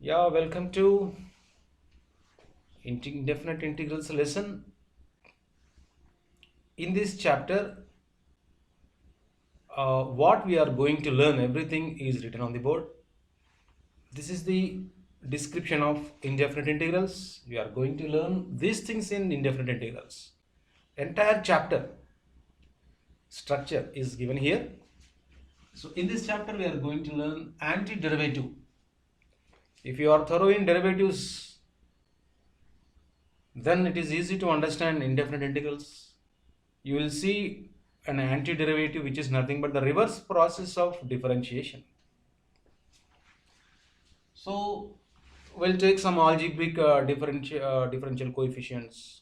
Yeah, welcome to Indefinite Integrals lesson. In this chapter, what we are going to learn, everything is written on the board. This is the description of indefinite integrals. We are going to learn these things in indefinite integrals. Entire chapter structure is given here. So in this chapter, we are going to learn antiderivative. If you are thorough in derivatives, then it is easy to understand indefinite integrals. You will see an antiderivative, which is nothing but the reverse process of differentiation. So we'll take some algebraic differential coefficients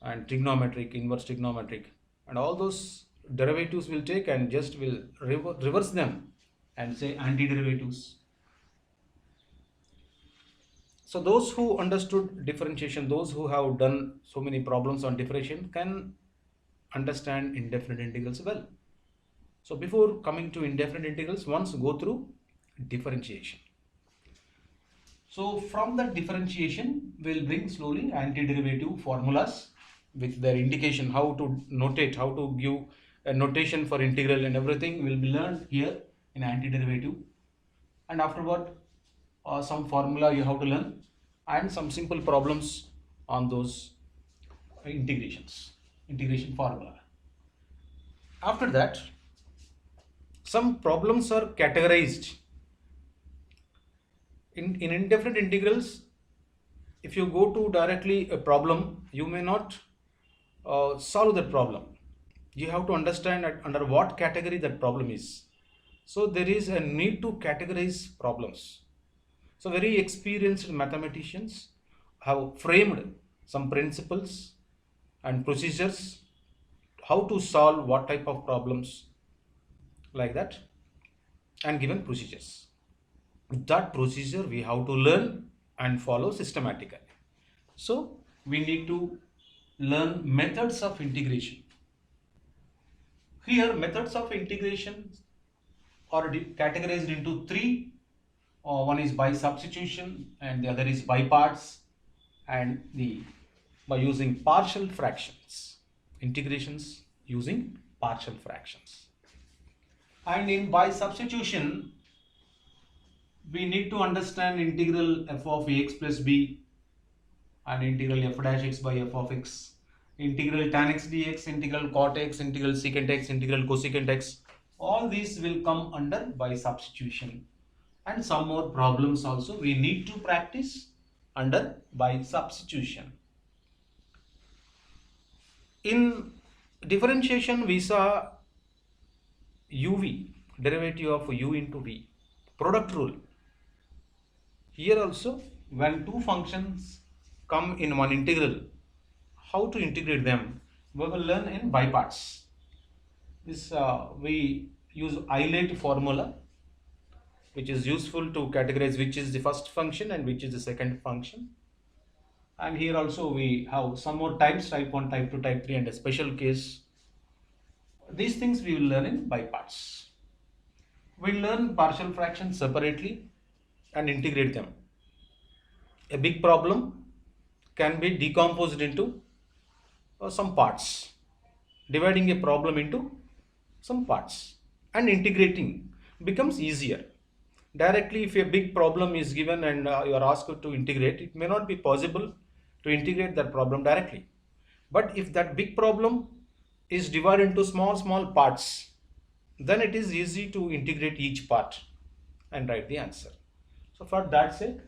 and trigonometric, inverse trigonometric, and all those derivatives will take and just will reverse them and say antiderivatives. So those who understood differentiation, those who have done so many problems on differentiation can understand indefinite integrals well. So before coming to indefinite integrals, once go through differentiation. So from that differentiation, we'll bring slowly antiderivative formulas with their indication, how to notate, how to give a notation for integral, and everything will be learned here in antiderivative. And afterward, some formula you have to learn and some simple problems on those integration formula. After that, some problems are categorized. In indefinite integrals, if you go to directly a problem, you may not solve that problem. You have to understand under what category that problem is. So there is a need to categorize problems. So very experienced mathematicians have framed some principles and procedures how to solve what type of problems like that, and given procedures. That procedure we have to learn and follow systematically. So we need to learn methods of integration. Here methods of integration are categorized into three. One is by substitution and the other is by parts, and by using partial fractions. Integrations using partial fractions. And in by substitution, we need to understand integral f of ax plus b and integral f dash x by f of x, integral tan x dx, integral cot x, integral secant x, integral cosecant x. All these will come under by substitution. And some more problems also we need to practice under by substitution. In differentiation, we saw uv, derivative of u into v, product rule. Here also, when two functions come in one integral, how to integrate them, we will learn in by parts. This we use Eilert formula, which is useful to categorize which is the first function and which is the second function. And here also we have some more types, type 1, type 2, type 3, and a special case. These things we will learn in by parts. We will learn partial fractions separately and integrate them. A big problem can be decomposed into some parts, dividing a problem into some parts, and integrating becomes easier. Directly, if a big problem is given and you are asked to integrate, it may not be possible to integrate that problem directly. But if that big problem is divided into small parts, then it is easy to integrate each part and write the answer. So for that sake,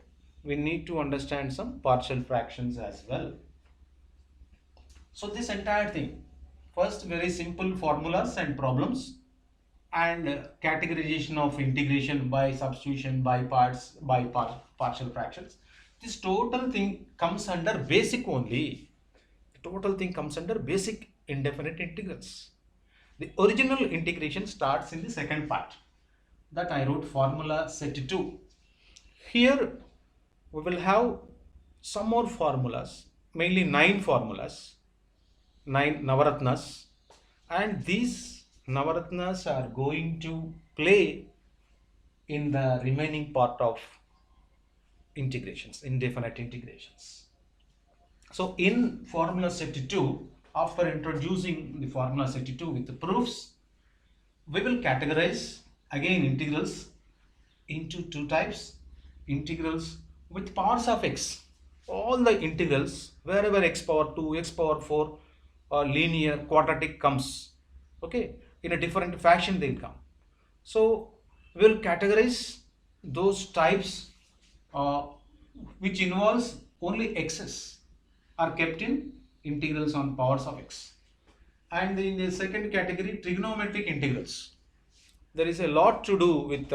we need to understand some partial fractions as well. So this entire thing, first very simple formulas and problems, and categorization of integration by substitution, by parts, by partial fractions. This total thing comes under basic only. The total thing comes under basic indefinite integrals. The original integration starts in the second part that I wrote formula set 2. Here we will have some more formulas, mainly 9 formulas, 9 Navaratnas, and these Navaratnas are going to play in the remaining part of integrations, indefinite integrations. So in formula set 2, after introducing the formula set 2 with the proofs, we will categorize again integrals into two types: integrals with powers of x. All the integrals wherever x power 2, x power 4 or linear, quadratic comes, okay, in a different fashion they'll come. So we'll categorize those types which involves only x's are kept in integrals on powers of x. And in the second category, trigonometric integrals. There is a lot to do with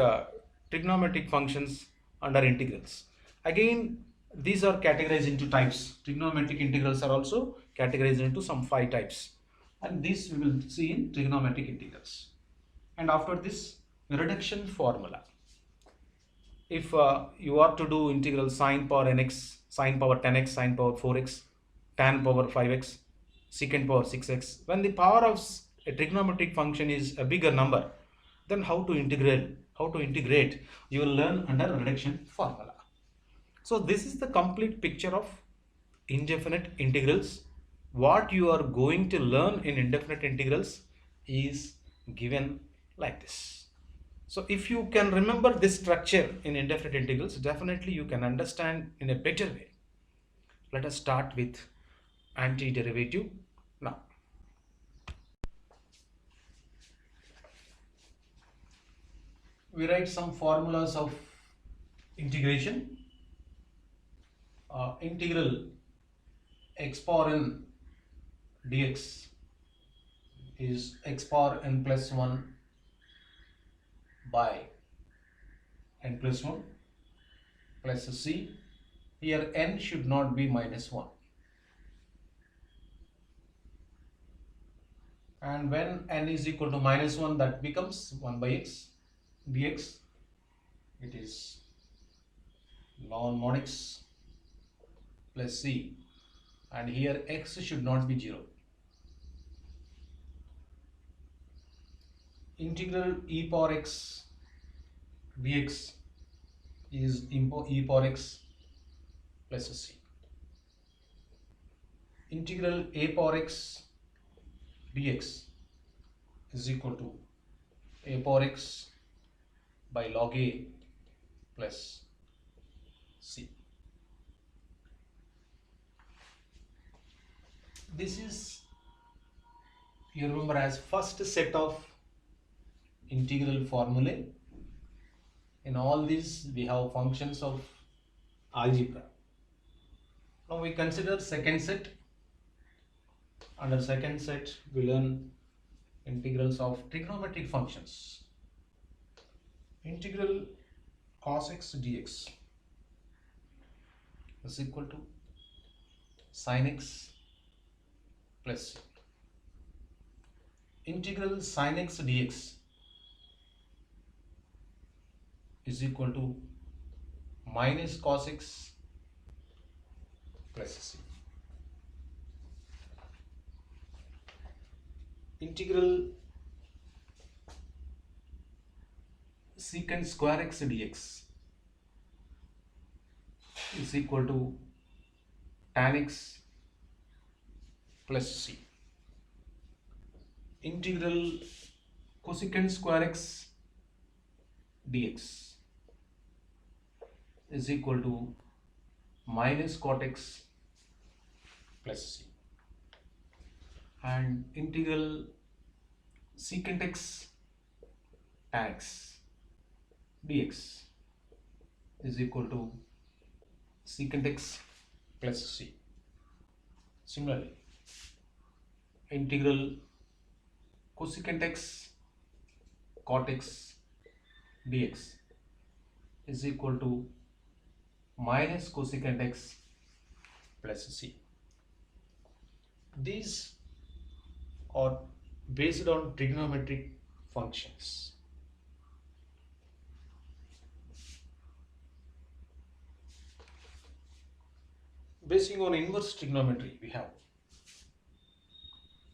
trigonometric functions under integrals. Again, these are categorized into types. Trigonometric integrals are also categorized into some 5 types. And this we will see in trigonometric integrals. And after this, reduction formula. If you are to do integral sine power nx, sine power 10x, sine power 4x, tan power 5x, secant power 6x, when the power of a trigonometric function is a bigger number, then how to integrate, you will learn under reduction formula. So this is the complete picture of indefinite integrals. What you are going to learn in indefinite integrals is given like this. So if you can remember this structure in indefinite integrals, definitely you can understand in a better way. Let us start with antiderivative now. We write some formulas of integration. Integral x power n dx is x power n plus 1 by n plus 1 plus c. Here n should not be minus 1. And when n is equal to minus 1, that becomes 1 by x dx. It is ln mod x plus c. And here x should not be 0. Integral e power x dx is e power x plus c. Integral a power x dx is equal to a power x by log a plus c. This is, you remember, as first set of integral formulae. In all these we have functions of algebra. Now we consider second set. Under second set we learn integrals of trigonometric functions. Integral cos x dx is equal to sin x plus c. Integral sin x dx is equal to minus cos x plus c. Integral secant square x dx is equal to tan x plus c. Integral cosecant square x dx is equal to minus cot x plus c. And integral secant x tan x dx is equal to secant x plus c. Similarly, integral cosecant x cot x dx is equal to minus cosecant x plus c. These are based on trigonometric functions. Basing on inverse trigonometry, we have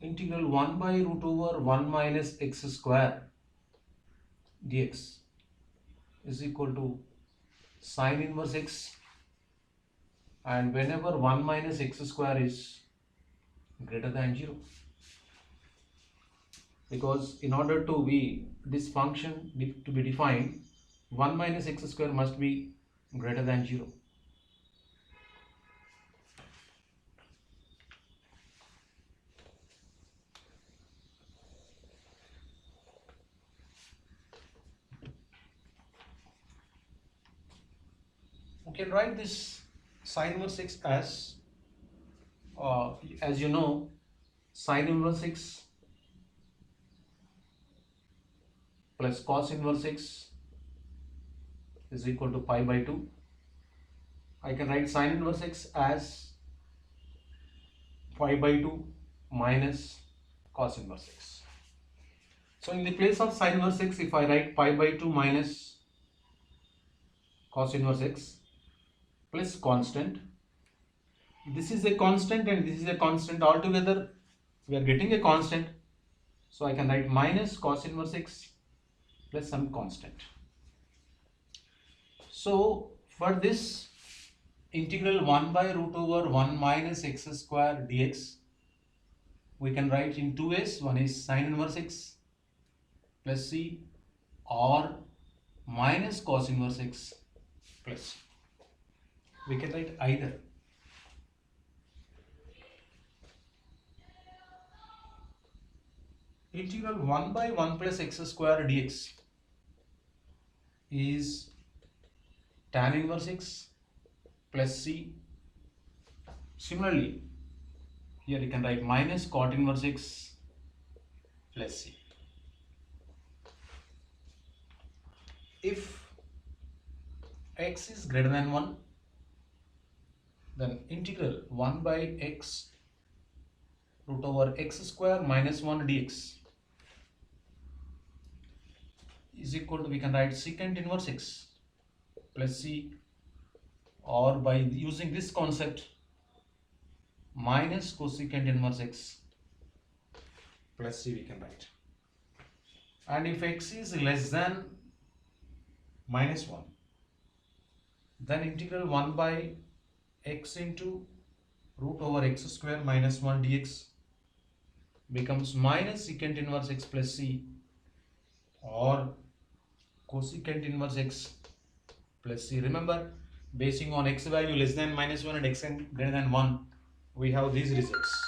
integral 1 by root over 1 minus x square dx is equal to sine inverse x and whenever 1 minus x square is greater than 0, because in order to be this function to be defined, 1 minus x square must be greater than 0. We can write this sine inverse x as you know, sine inverse x plus cos inverse x is equal to pi by 2. I can write sine inverse x as pi by 2 minus cos inverse x. So in the place of sine inverse x, if I write pi by 2 minus cos inverse x plus constant, this is a constant and this is a constant, altogether we are getting a constant, so I can write minus cos inverse x plus some constant. So for this integral 1 by root over 1 minus x square dx, we can write in two ways. One is sine inverse x plus c, or minus cos inverse x plus c. We can write either. Integral 1 by 1 plus x square dx is tan inverse x plus c. Similarly, here you can write minus cot inverse x plus c. If x is greater than 1, then integral 1 by x root over x square minus 1 dx is equal to, we can write secant inverse x plus c, or by using this concept, minus cosecant inverse x plus c we can write. And if x is less than minus 1, then integral 1 by x into root over x square minus 1 dx becomes minus secant inverse x plus c, or cosecant inverse x plus c. Remember, basing on x value less than minus 1 and x greater than 1, we have these results.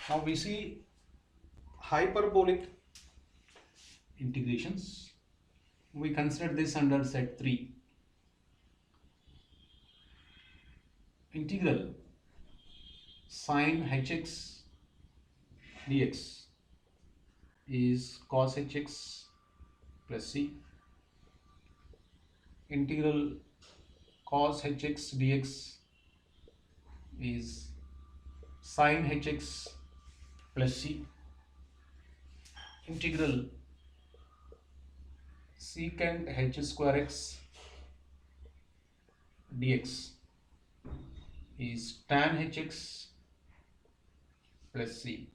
Now we see hyperbolic integrations. We consider this under set 3. Integral sine hx dx is cos hx plus c. Integral cos hx dx is sine hx plus c. Integral secant h square x dx is tan hx plus c.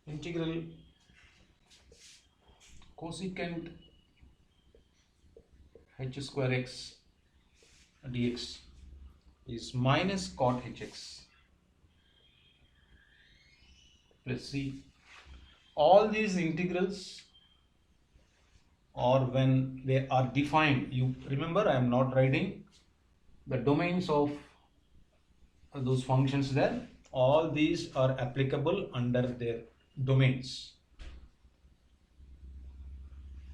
Integral cosecant h square x dx is minus cot hx plus c. All these integrals, or when they are defined, you remember I am not writing the domains of those functions there. All these are applicable under their domains.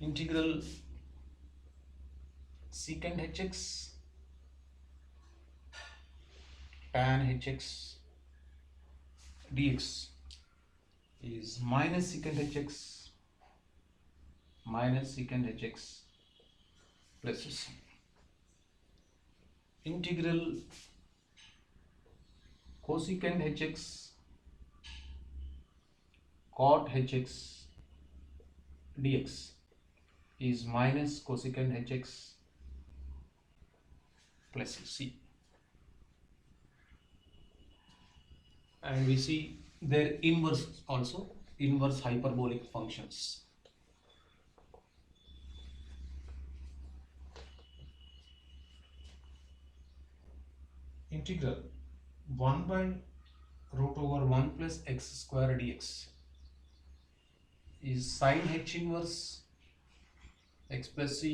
Integral secant hx tan hx dx is minus secant hx plus c. Integral cosecant hx cot hx dx is minus cosecant hx plus c. And we see their inverse also, inverse hyperbolic functions. integral 1 by root over 1 plus x square dx is sine h inverse x plus c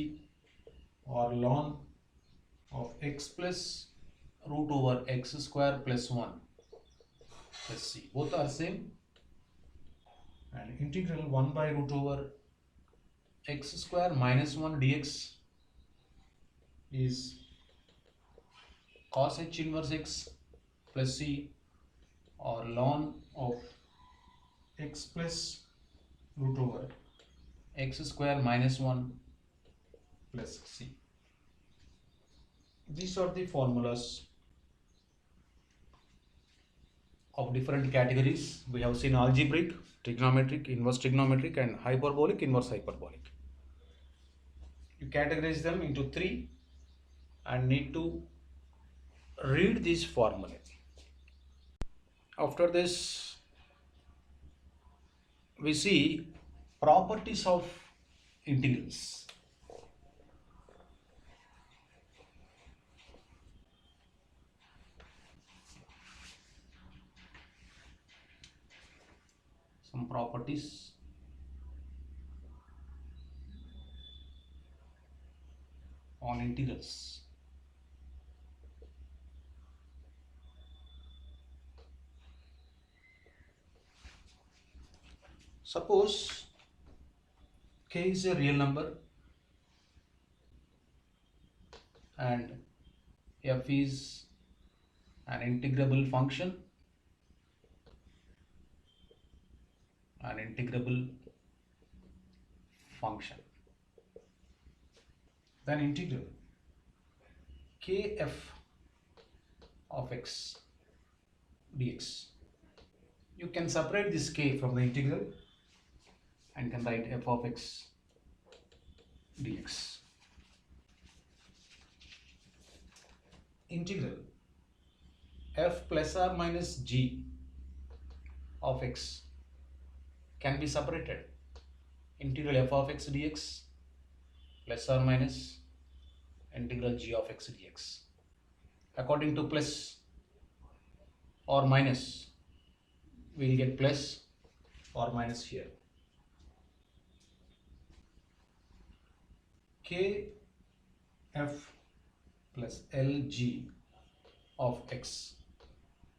or ln of x plus root over x square plus 1 plus c. Both are same. And integral 1 by root over x square minus 1 dx is cos h inverse x plus c or ln of x plus root over x square minus 1 plus c. These are the formulas of different categories. We have seen algebraic, trigonometric, inverse trigonometric, and hyperbolic, inverse hyperbolic. You categorize them into 3 and need to read these formulae. After this, we see properties of integrals. Some properties on integrals. Suppose k is a real number and f is an integrable function. An integrable function. Then integral kf of x dx. You can separate this k from the integral and can write f of x dx. Integral f plus or minus g of x can be separated. Integral f of x dx plus or minus integral g of x dx. According to plus or minus, we will get plus or minus here. K f plus lg of x,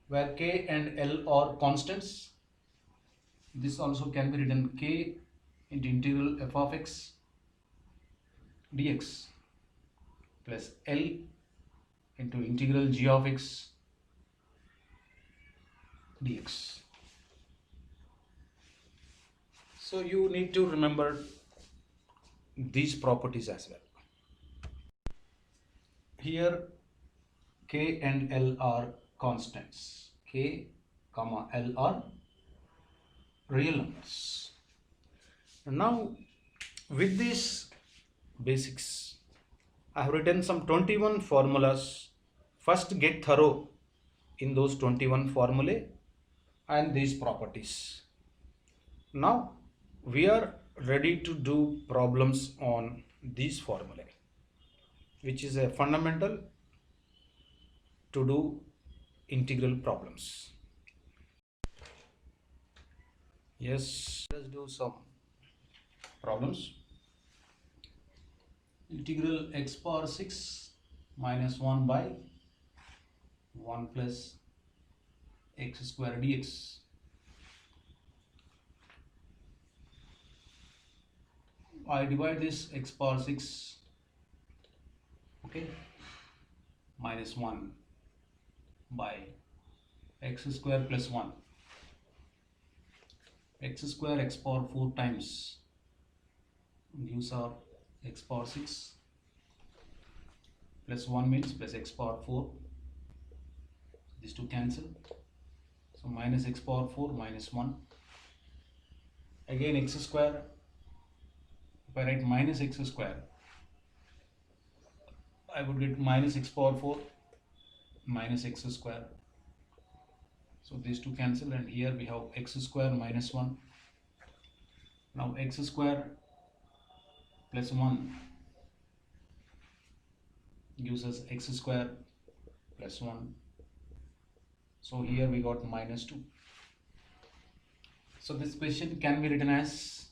where k and l are constants. This also can be written k into integral f of x dx plus L into integral g of x dx. So you need to remember these properties as well. Here k and L are constants. K comma L are real numbers. Now with these basics, I have written some 21 formulas. First get thorough in those 21 formulae and these properties. Now we are ready to do problems on these formulae, which is a fundamental to do integral problems. Yes, let's do some problems. Integral x power 6 minus 1 by 1 plus x square dx. I divide this x power 6, okay, minus 1 by x square plus 1. X square x power 4 times gives our x power 6 plus 1 means plus x power 4. These two cancel. So minus x power 4 minus 1. Again x square. If I write minus x square, I would get minus x power 4 minus x square. So these two cancel and here we have x square minus 1. Now x square plus 1 gives us x square plus 1 So here we got minus 2. So this question can be written as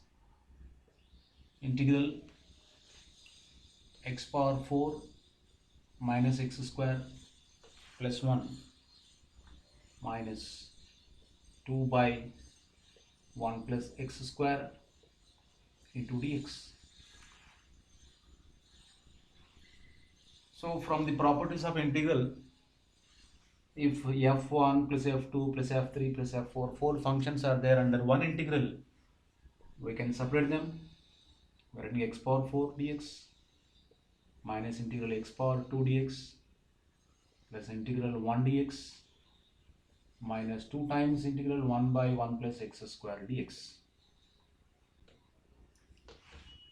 integral x power 4 minus x square plus 1 minus 2 by 1 plus x square into dx. So from the properties of integral, if f1 plus f2 plus f3 plus f4, four functions are there under one integral, we can separate them. We're writing x power 4 dx minus integral x power 2 dx plus integral 1 dx minus 2 times integral 1 by 1 plus x square dx.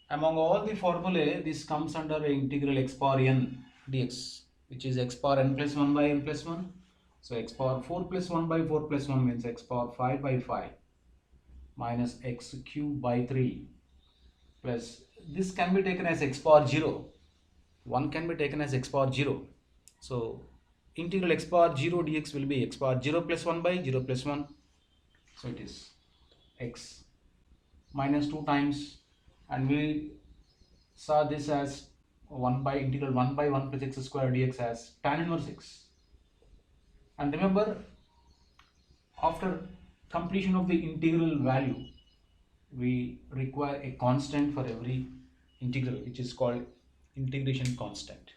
Among all the formulae, this comes under integral x power n dx, which is x power n plus 1 by n plus 1. So x power 4 plus 1 by 4 plus 1 means x power 5 by 5 minus x cube by 3 plus this can be taken as x power 0. 1 can be taken as x power 0. So integral x power 0 dx will be x power 0 plus 1 by 0 plus 1. So it is x minus 2 times, and we saw this as 1 by integral 1 by 1 plus x square dx as tan inverse x. And remember, after completion of the integral value, we require a constant for every integral, which is called integration constant.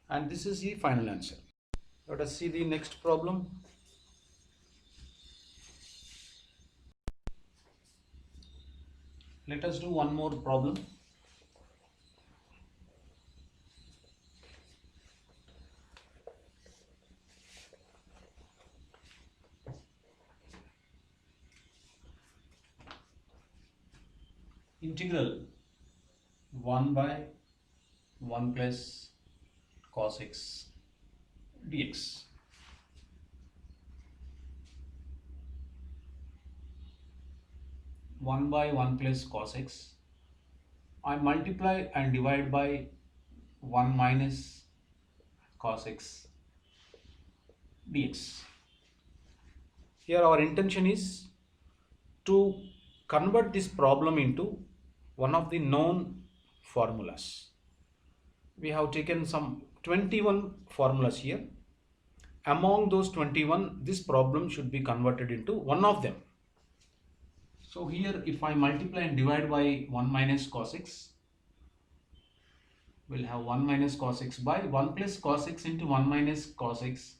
And this is the final answer. Let us see the next problem. Let us do one more problem. Integral 1 by 1 plus cos x dx. One by 1 plus cos x. I multiply and divide by 1 minus cos x dx. Here our intention is to convert this problem into one of the known formulas. We have taken some 21 formulas here. Among those 21, this problem should be converted into one of them. So here, if I multiply and divide by 1 minus cos x, we'll have 1 minus cos x by 1 plus cos x into 1 minus cos x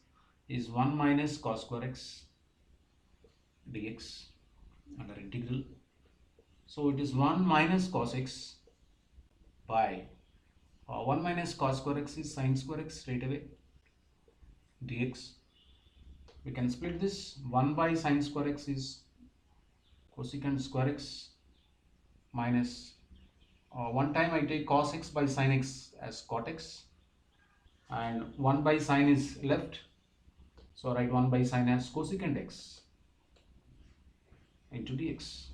is 1 minus cos square x dx under integral. So it is 1 minus cos x by 1 minus cos square x is sin square x straight away dx. We can split this. 1 by sin square x is cosecant square x minus one time I take cos x by sin x as cot x, and 1 by sin is left, so write 1 by sin as cosecant x into dx.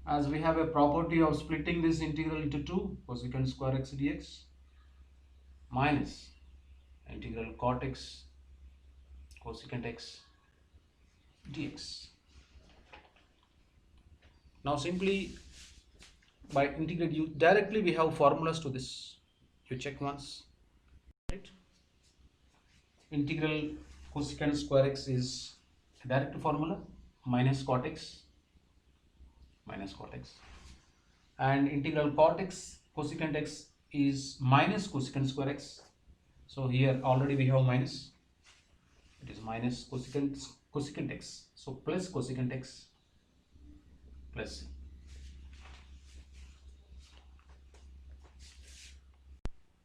As we have a property of splitting this integral into 2, cosecant square x dx minus integral cot x cosecant x dx. Now simply by integrate, you directly we have formulas to this. You check once. Right? Integral cosecant square x is a direct formula, minus cot x, and integral cot x cosecant x is minus cosecant square x. So here already we have minus. It is minus cosecant x. So plus cosecant x plus.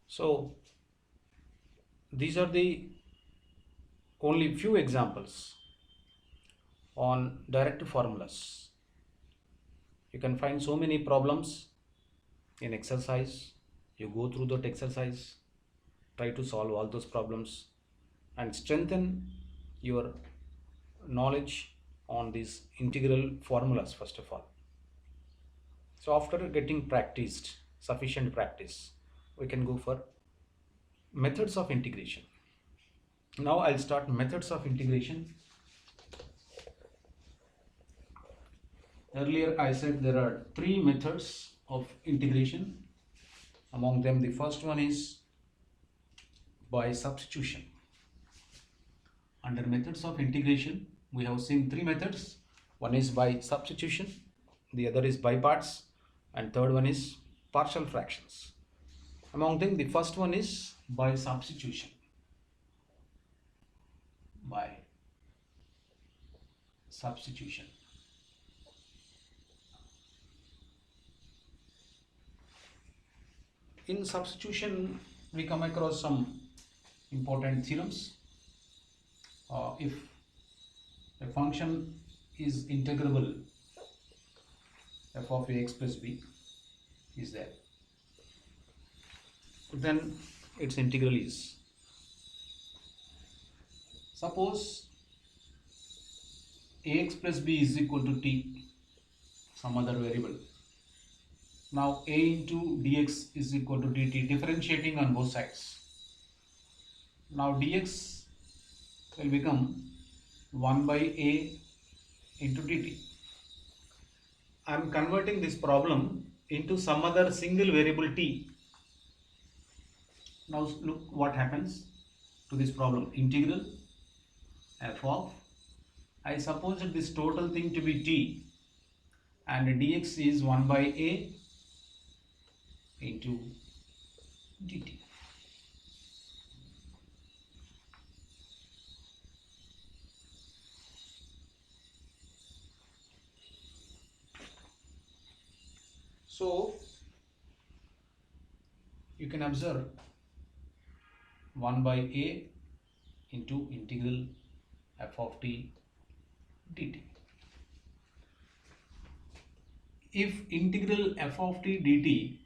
So these are the only few examples on direct formulas. You can find so many problems in exercise. You go through that exercise, try to solve all those problems and strengthen your knowledge on these integral formulas first of all. So after getting sufficient practice, we can go for methods of integration. Now I'll start methods of integration. Earlier I said there are three methods of integration. Among them, the first one is by substitution. Under methods of integration, we have seen three methods. One is by substitution, the other is by parts, and third one is partial fractions. Among them, the first one is by substitution. By substitution. In substitution, we come across some important theorems. If a function is integrable, f of ax plus b is there, then its integral is, suppose ax plus b is equal to t, some other variable. Now a into dx is equal to dt, differentiating on both sides. Now dx will become 1 by a into dt. I am converting this problem into some other single variable t. Now look what happens to this problem. Integral f of, I suppose this total thing to be t, and dx is 1 by a into dt. So you can observe 1 by a into integral f of t dt. If integral f of t dt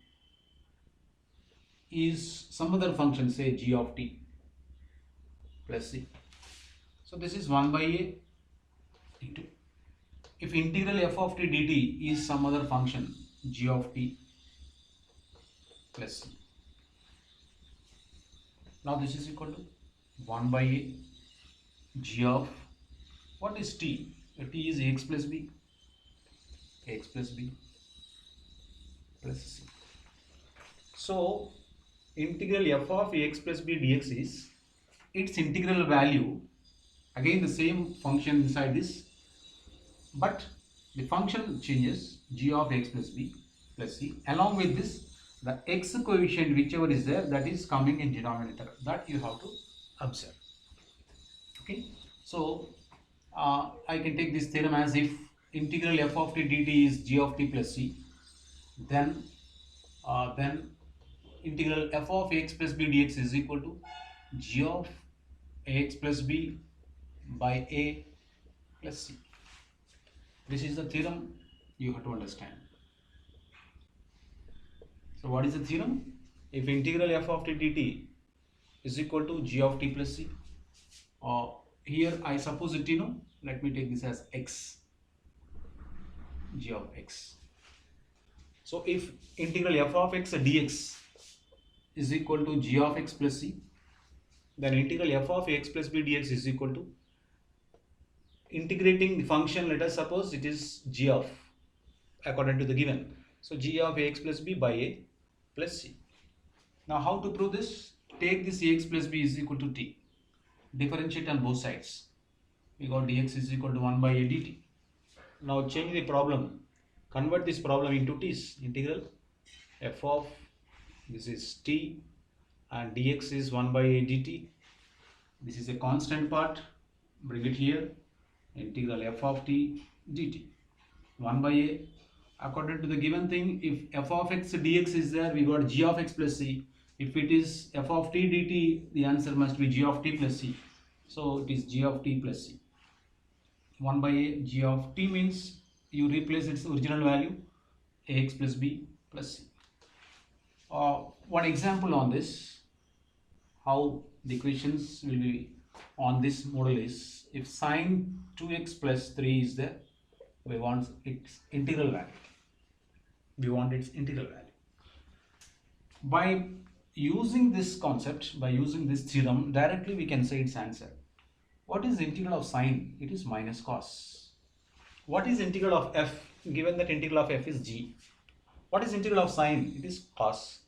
is some other function, say g of t plus c, so this is 1 by a into, if integral f of t dt is some other function g of t plus c, now this is equal to 1 by a g of, what is t? T is ax plus b plus c. So integral f of ax plus b dx is its integral value, again the same function inside this, but the function changes, g of x plus b plus c. Along with this, the x coefficient whichever is there, that is coming in denominator, that you have to observe. Okay, so I can take this theorem as, if integral f of t dt is g of t plus c, then integral f of ax plus b dx is equal to g of ax plus b by a plus c. This is the theorem you have to understand. So what is the theorem? If integral f of t dt is equal to g of t plus c, here I suppose it, let me take this as x, g of x. So if integral f of x dx is equal to g of x plus c, then integral f of ax plus b dx is equal to, integrating the function, let us suppose it is g of, according to the given, so g of ax plus b by a plus c. Now how to prove this? Take this ax plus b is equal to t, differentiate on both sides, we got dx is equal to 1 by a dt. Now change the problem, convert this problem into t's, integral f of, this is t, and dx is 1 by a dt, this is a constant part, bring it here, integral f of t dt, 1 by a, according to the given thing, if f of x dx is there, we got g of x plus c. If it is f of t dt, the answer must be g of t plus c, so it is g of t plus c. 1 by a, g of t means you replace its original value, ax plus b plus c. One example on this, how the equations will be on this model is, if sine 2x plus 3 is there, we want its integral value. By using this concept, by using this theorem, directly we can say its answer. What is the integral of sine? It is minus cos. What is integral of f? Given that integral of f is g. What is integral of sine? It is cos.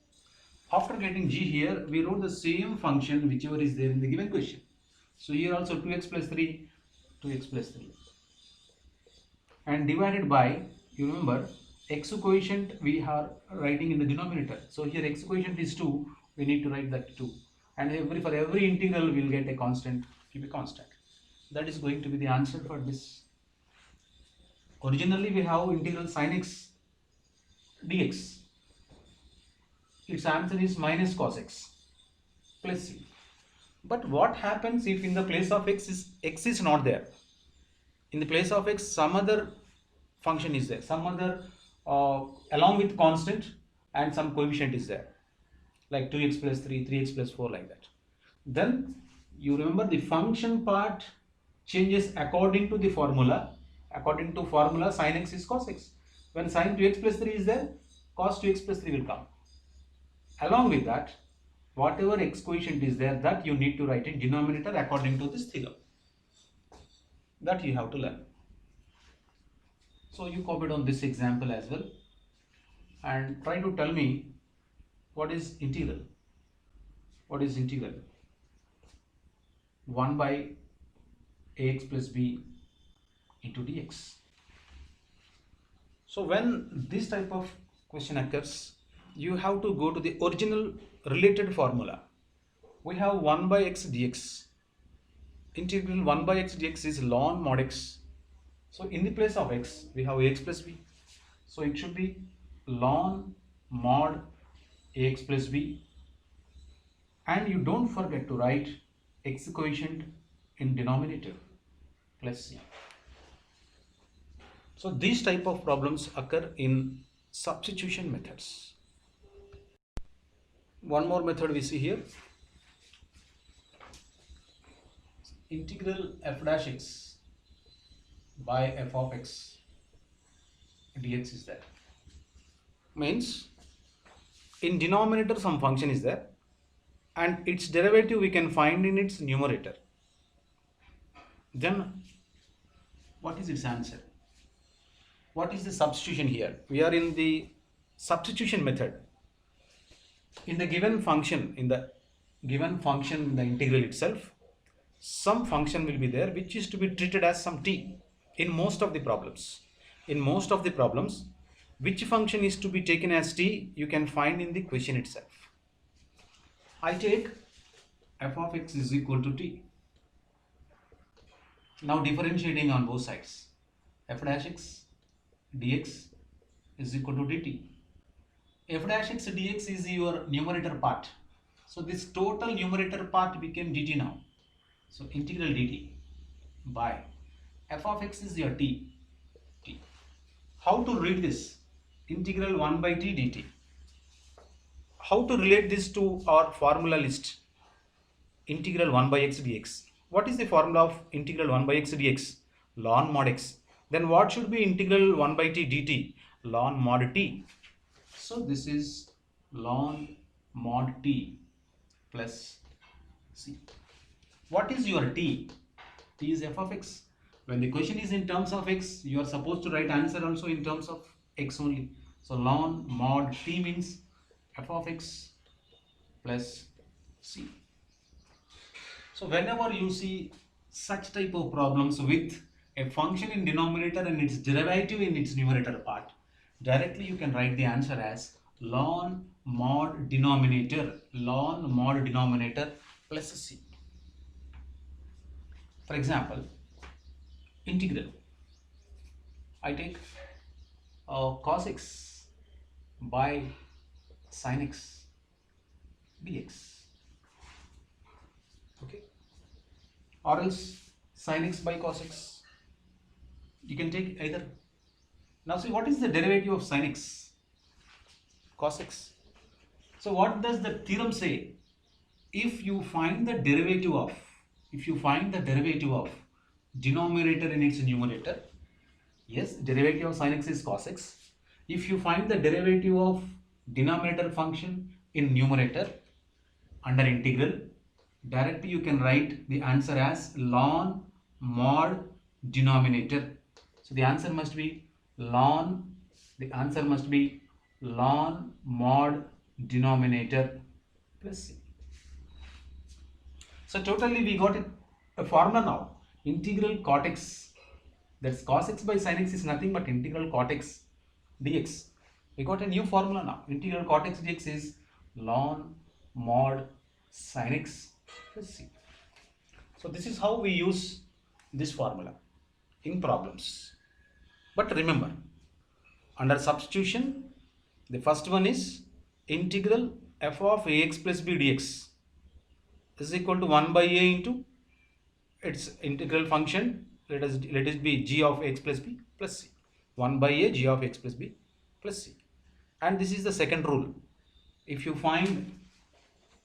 After getting g here, we wrote the same function whichever is there in the given question. So here also 2x plus 3, 2x plus 3. And divided by, you remember, x coefficient we are writing in the denominator. So here x coefficient is 2, we need to write that 2. And for every integral we will get a constant, keep a constant. That is going to be the answer for this. Originally we have integral sin x dx. Its answer is minus cos x plus c. But what happens if in the place of x is not there? In the place of x some other function is there, some other along with constant and some coefficient is there, like 2x plus 3, 3x plus 4, like that. Then you remember the function part changes according to the formula. According to formula, sin x is cos x. When sin 2x plus 3 is there, cos 2x plus 3 will come. Along with that, whatever x coefficient is there, that you need to write in denominator according to this theorem. That you have to learn. So you copied on this example as well and try to tell me what is integral. What is integral? 1 by ax plus b into dx. So when this type of question occurs, you have to go to the original related formula. We have 1 by x dx. Integral 1 by x dx is ln mod x. So in the place of x, we have ax plus b. So it should be ln mod ax plus b. And you don't forget to write x coefficient in denominator plus c. So these type of problems occur in substitution methods. One more method we see here. Integral f dash x by f of x dx is there. Means in denominator some function is there and its derivative we can find in its numerator. Then what is its answer? What is the substitution here? We are in the substitution method. In the given function, in the integral itself, some function will be there which is to be treated as some t in most of the problems. In most of the problems, which function is to be taken as t, you can find in the question itself. I take f of x is equal to t. Now differentiating on both sides. F dash x dx is equal to dt. F dash x dx is your numerator part. So this total numerator part became dt now. So integral dt by f of x is your t. How to read this? Integral 1 by t dt. How to relate this to our formula list? Integral 1 by x dx. What is the formula of integral 1 by x dx? Ln mod x. Then what should be integral 1 by t dt? Ln mod t. So this is ln mod t plus c. What is your t? T is f of x. When the question is in terms of x, you are supposed to write answer also in terms of x only. So ln mod t means f of x plus c. So whenever you see such type of problems with a function in denominator and its derivative in its numerator part, directly you can write the answer as ln mod denominator plus c. For example, integral, I take cos x by sin x dx, okay, or else sin x by cos x. You can take either. Now see, what is the derivative of sin x? Cos x. So what does the theorem say? If you find the derivative of denominator in its numerator, yes, derivative of sin x is cos x. If you find the derivative of denominator function in numerator, under integral, directly you can write the answer as ln mod denominator. So the answer must be ln mod denominator plus c. So totally we got a formula now. Integral cot x, that's cos x by sin x is nothing but integral cot x dx. We got a new formula now. Integral cot x dx is ln mod sin x plus c. So this is how we use this formula in problems. But remember, under substitution, the first one is integral f of ax plus b dx is equal to 1 by a into its integral function. Let it be g of x plus b plus c. 1 by a g of x plus b plus c. And this is the second rule. If you find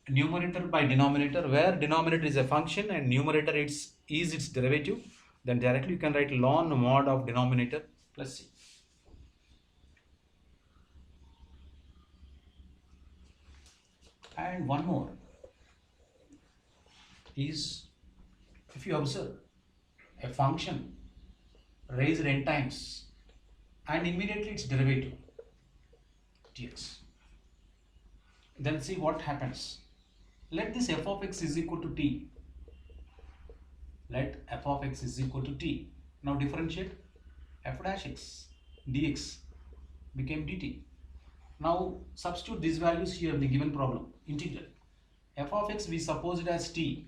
numerator by denominator, where denominator is a function and numerator is its derivative, then directly you can write ln mod of denominator plus c. And one more is, if you observe a function raised n times and immediately its derivative dx, then see what happens. Let this f of x is equal to t. Let f of x is equal to t. Now differentiate f dash x dx became dt. Now substitute these values here in the given problem. Integral f of x we suppose it as t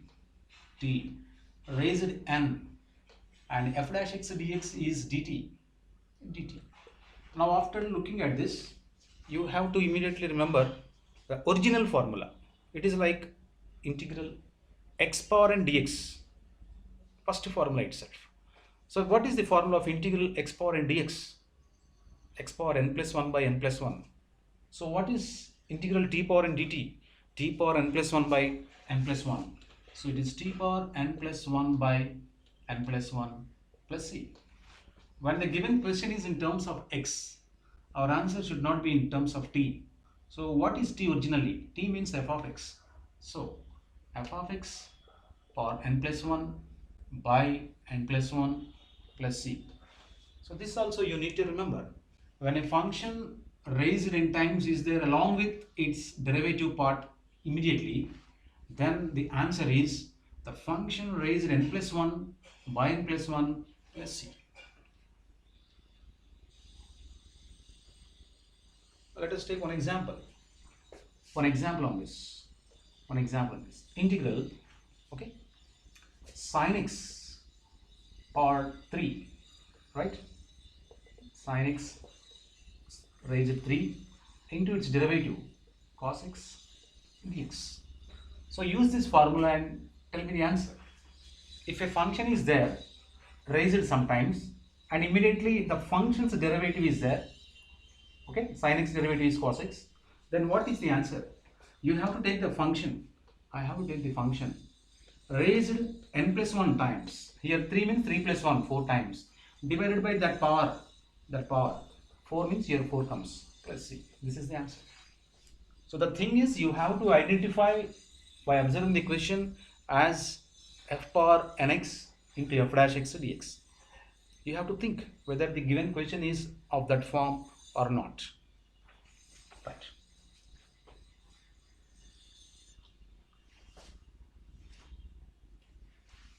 raised n, and f dash x dx is dt. Now after looking at this, you have to immediately remember the original formula. It is like integral x power n dx, first formula itself. So what is the formula of integral x power n dx? X power n plus 1 by n plus 1. So what is integral t power n dt? T power n plus 1 by n plus 1. So it is t power n plus 1 by n plus 1 plus c. When the given question is in terms of x, our answer should not be in terms of t. So what is t originally? T means f of x. So f of x power n plus 1 by n plus 1 plus c. So this also you need to remember. When a function raised in times is there along with its derivative part immediately, then the answer is the function raised n plus 1 by n plus 1 plus c. Let us take one example. One example on this. Integral, okay, sin x power 3, right? Sin x raised 3 into its derivative cos x dx. So use this formula and tell me the answer. If a function is there raised sometimes and immediately the function's derivative is there, okay, sin x derivative is cos x, then what is the answer? You have to take the function. I have to take the function raised n plus 1 times. Here 3 means 3 plus 1, 4 times, divided by that power. 4 means here 4 comes plus c. This is the answer. So the thing is, you have to identify by observing the question as f power nx into f dash x dx. You have to think whether the given question is of that form or not. Right.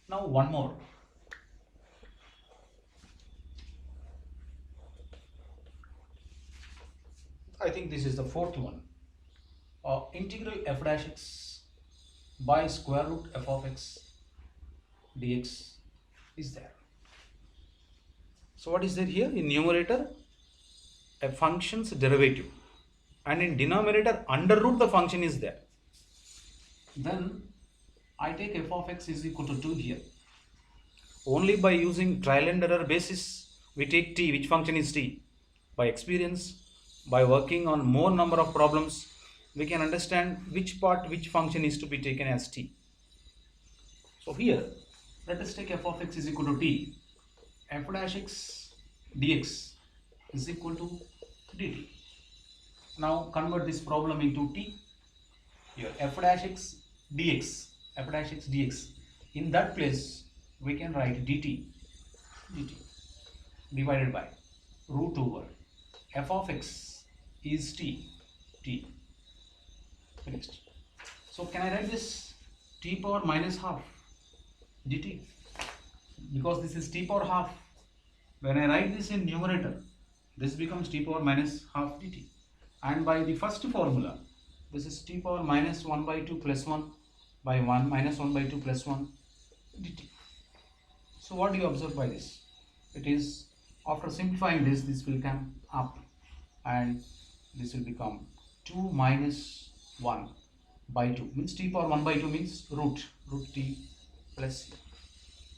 Now one more. I think this is the fourth one. Integral f dash x by square root f of x dx is there. So what is there here? In numerator, a function's derivative, and in denominator under root the function is there. Then I take f of x is equal to 2 here. Only by using trial and error basis we take t, which function is t. By experience, by working on more number of problems, we can understand which function is to be taken as t. So here let us take f of x is equal to t. F dash x dx is equal to dt. Now convert this problem into t. Here f dash x dx, f dash x dx. In that place, we can write dt divided by root over f of x is t. Finished. So can I write this t power minus half dt? Because this is t power half. When I write this in numerator, this becomes t power minus half dt. And by the first formula, this is t power minus 1 by 2 plus 1 by 1 minus 1 by 2 plus 1 dt. So what do you observe by this? It is, after simplifying this, this will come up and this will become 2 minus 1 by 2, means t power 1 by 2 means root t plus c.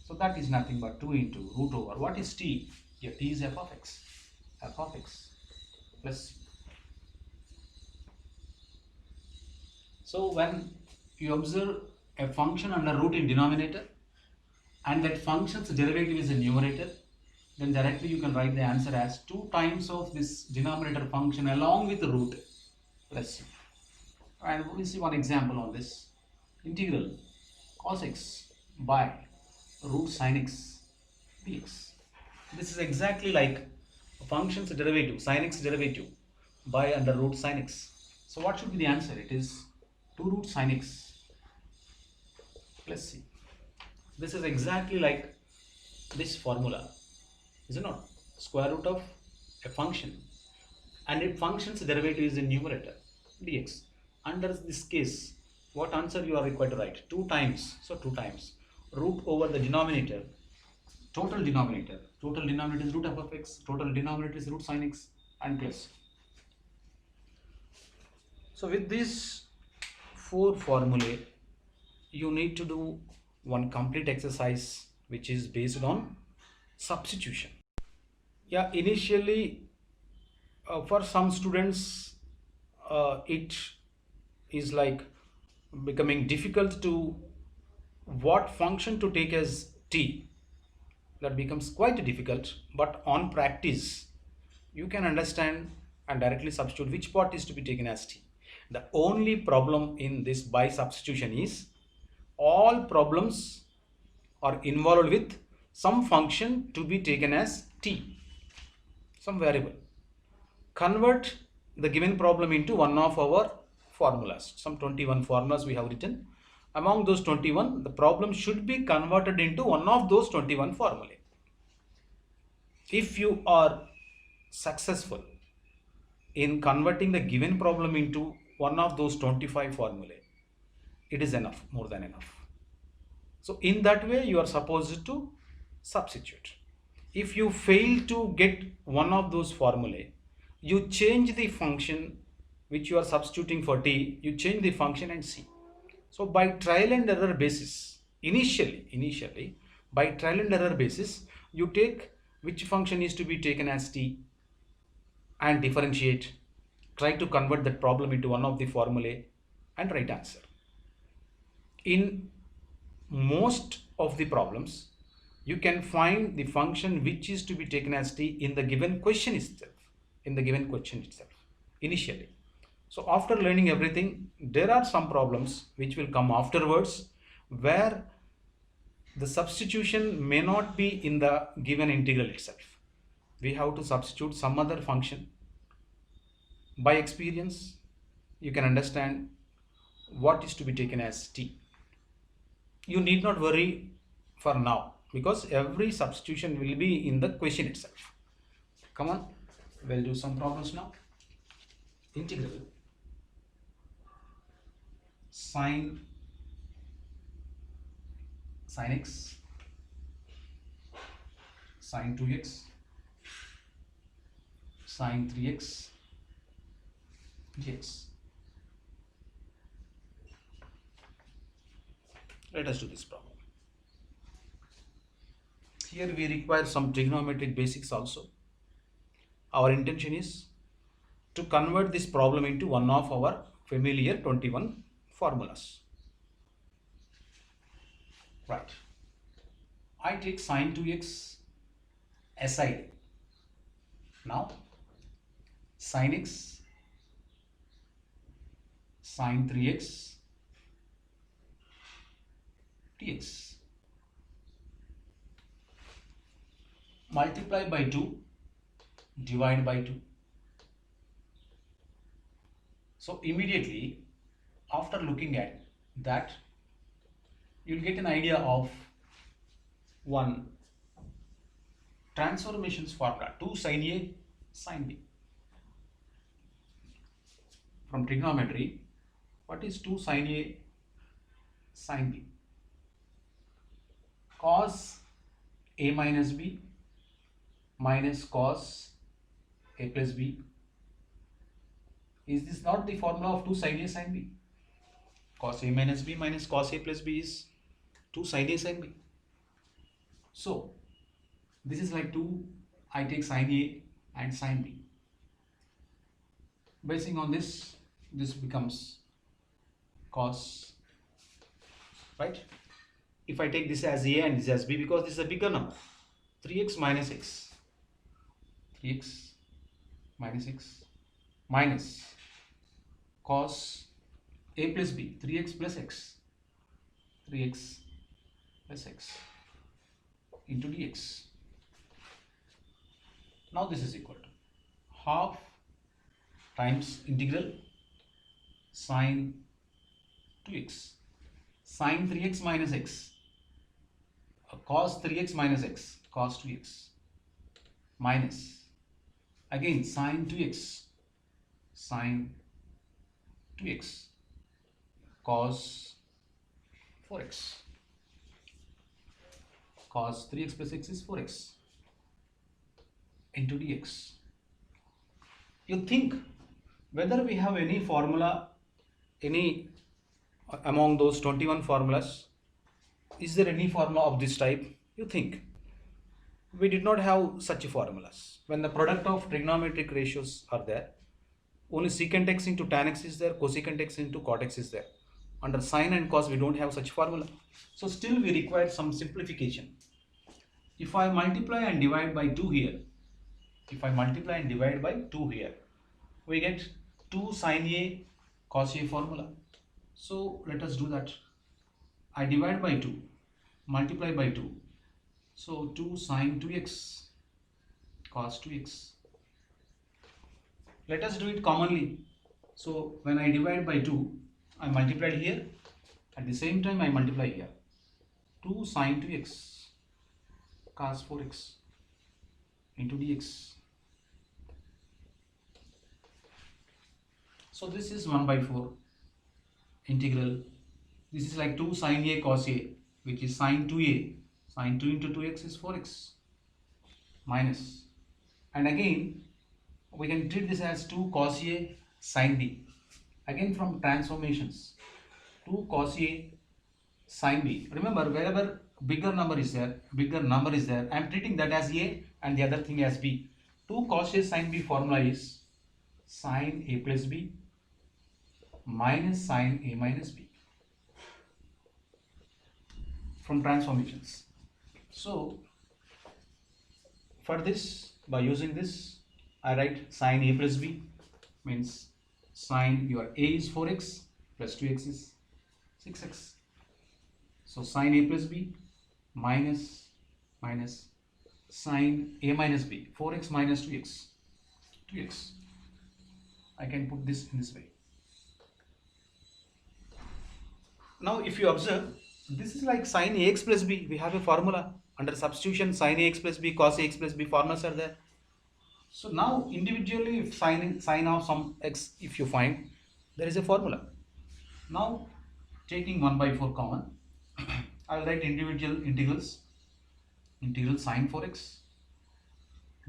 So that is nothing but 2 into root over, what is t? Here t is f of x plus c. So when you observe a function under root in denominator and that function's derivative is in numerator, then directly you can write the answer as 2 times of this denominator function along with the root plus c. And we will see one example on this. Integral cos x by root sin x dx. This is exactly like a function's derivative, sin x derivative by under root sin x. So what should be the answer? It is 2 root sin x plus c. This is exactly like this formula, is it not? Square root of a function and its function's derivative is in numerator dx. Under this case, what answer you are required to write? 2 times. So 2 times root over the denominator, total denominator is root f of x, total denominator is root sin x and plus. So with these 4 formulae, you need to do one complete exercise which is based on substitution. Yeah, initially for some students it is like becoming difficult to what function to take as t. That becomes quite difficult, but on practice you can understand and directly substitute which part is to be taken as t. The only problem in this by substitution is all problems are involved with some function to be taken as t, some variable. Convert the given problem into one of our formulas. Some 21 formulas we have written. Among those 21, the problem should be converted into one of those 21 formulae. If you are successful in converting the given problem into one of those 25 formulae, it is enough, more than enough. So in that way you are supposed to substitute. If you fail to get one of those formulae, you change the function which you are substituting for t, you change the function and see. So by trial and error basis, initially by trial and error basis, you take which function is to be taken as t and differentiate, try to convert that problem into one of the formulae and write answer. In most of the problems, you can find the function which is to be taken as t in the given question itself, initially. So after learning everything, there are some problems which will come afterwards where the substitution may not be in the given integral itself. We have to substitute some other function. By experience, you can understand what is to be taken as t. You need not worry for now because every substitution will be in the question itself. Come on, we'll do some problems now. Integral sine x sine 2x sine 3x dx. Let us do this problem. Here we require some trigonometric basics also. Our intention is to convert this problem into one of our familiar 21 formulas. Right. I take sine 2x aside. Now sine x sine 3x dx. Multiply by 2, divide by 2. So immediately after looking at that, you'll get an idea of one transformations formula, 2 sine A sine B. From trigonometry, what is 2 sine A sine B? Cos A minus B minus cos A plus B. Is this not the formula of 2 sine A sine B? Cos A minus B minus cos A plus B is 2 sine A sine B. So this is like 2, I take sine A and sine B. Basing on this, this becomes cos, right? If I take this as A and this as B, because this is a bigger number, 3x minus x, 3x minus x minus cos A plus B, 3x plus x, 3x plus x into dx. Now this is equal to half times integral sine 2x, sine 3x minus x, cos 3x minus x, cos 2x, minus again sine 2x, sine 2x, cos 4x, cos 3x plus x is 4x into dx. You think whether we have any formula, any among those 21 formulas, is there any formula of this type? You think we did not have such formulas. When the product of trigonometric ratios are there, only secant x into tan x is there, cosecant x into cot x is there. Under sine and cos we don't have such formula. So still we require some simplification. If I multiply and divide by 2 here, we get 2 sine A cos A formula. So let us do that. I divide by 2, multiply by 2. So 2 sine 2x cos 2x. Let us do it commonly. So when I divide by 2, I multiplied here. At the same time I multiply here. 2 sine 2x cos 4x into dx. So this is 1 by 4 integral. This is like 2 sine A cos A, which is sine 2A. Sine 2 into 2x is 4x minus. And again, we can treat this as 2 cos A sine B. Again from transformations, 2 cos A sine B. Remember, wherever bigger number is there, I am treating that as A and the other thing as B. 2 cos A sine B formula is sine A plus B minus sine A minus B from transformations. So for this, by using this, I write sine A plus B means sine your A is 4x plus 2x is 6x. So sine A plus B minus sine A minus B, 4x minus 2x, 2x. I can put this in this way. Now if you observe, this is like sine ax plus b. We have a formula under substitution, sine ax plus b, cos ax plus b formulas are there. So now individually, if sine of some x, if you find, there is a formula. Now taking 1 by 4 common, I will write individual integrals. Integral sine 4x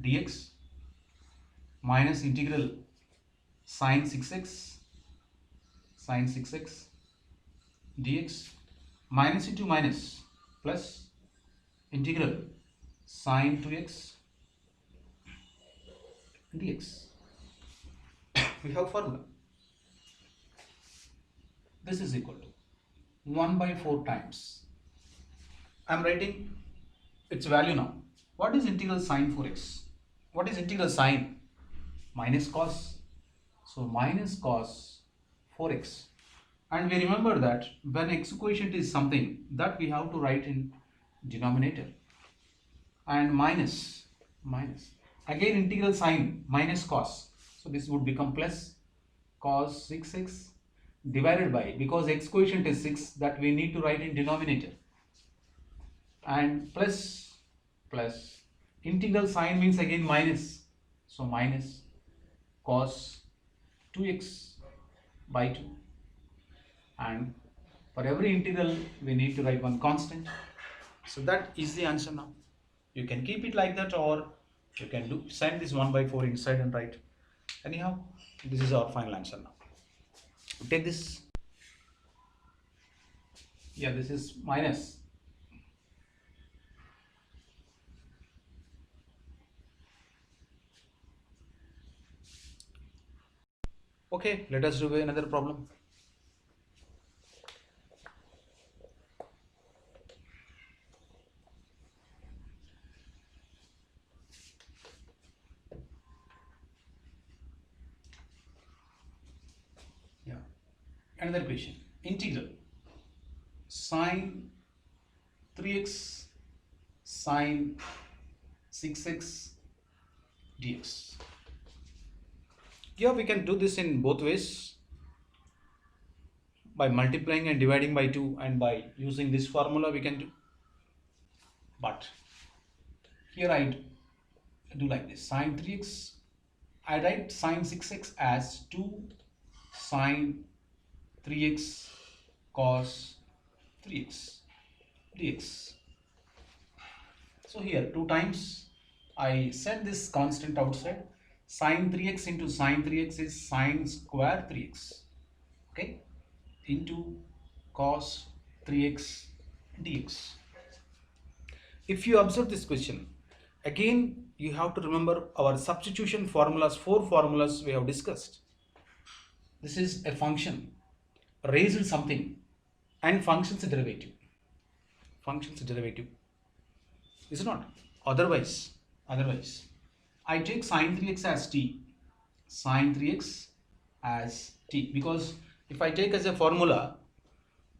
dx minus integral sine 6x dx minus into minus plus integral sine 2x dx. We have formula. This is equal to 1 by 4 times. I am writing its value now. What is integral sine 4x? What is integral sine? Minus cos. So minus cos 4x And we remember that when x quotient is something that we have to write in denominator, and minus again integral sign minus cos, so this would become plus cos 6x divided by, because x quotient is 6, that we need to write in denominator, and plus integral sign means again minus, so minus cos 2x by 2, and for every integral we need to write one constant. So that is the answer. Now you can keep it like that, or you can do send this 1 by 4 inside and write. Anyhow, this is our final answer. Now take this. Yeah, this is minus. Okay, let us do another problem. Yeah, another question. Integral sine 3x sine 6x dx. Yeah, we can do this in both ways, by multiplying and dividing by 2, and by using this formula we can do. But here I do like this: sine 3x, I write sine 6x as 2 sine 3x cos 3x dx. So here 2 times I send this constant outside. Sine 3x into sine 3x is sine square 3x, okay, into cos 3x dx. If you observe this question, again you have to remember our substitution formulas, 4 formulas we have discussed. This is a function, raised something, and function's derivative. Function's derivative, is it not? Otherwise, I take sine 3x as t, sine 3x as t, because if I take as a formula,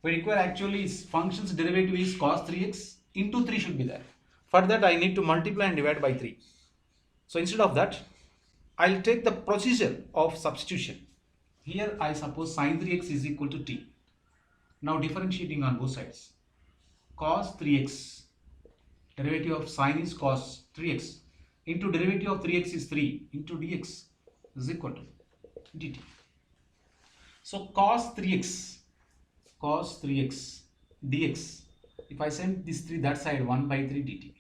we require actually function's derivative is cos 3x into 3 should be there. For that I need to multiply and divide by 3. So instead of that, I'll take the procedure of substitution. Here I suppose sine 3x is equal to t. Now differentiating on both sides. Cos 3x, derivative of sine is cos 3x, into derivative of 3x is 3, into dx is equal to dt. So cos 3x dx, if I send this 3 that side, 1 by 3 dt.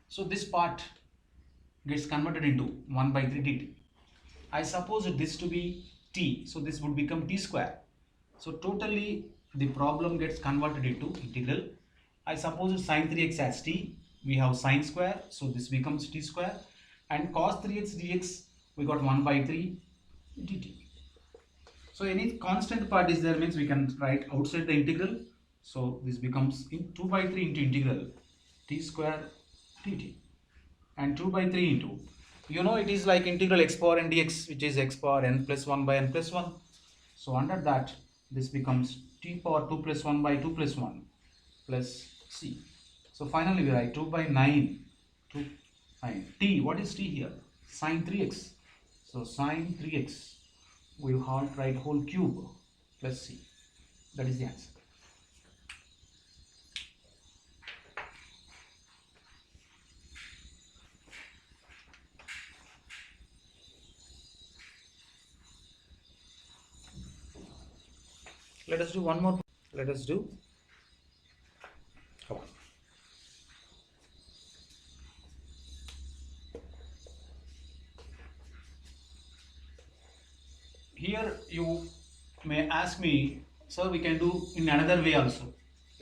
So this part gets converted into 1 by 3 dt. I suppose this to be t, so this would become t square. So totally the problem gets converted into integral. I suppose sine 3x as t, we have sine square, so this becomes t square, and cos 3x dx we got 1 by 3 dt. So any constant part is there means we can write outside the integral, so this becomes in 2 by 3 into integral t square dt, and 2 by 3 into, you know, it is like integral x power n dx, which is x power n plus 1 by n plus 1. So under that this becomes t power 2 plus 1 by 2 plus 1 plus c. So finally we write 2 by 9 to 9. T, what is t here? Sine 3x. So sine 3x, we have to write whole cube plus c. That is the answer. Let us do one more. Let us do. Come on. Here you may ask me, sir, we can do in another way also.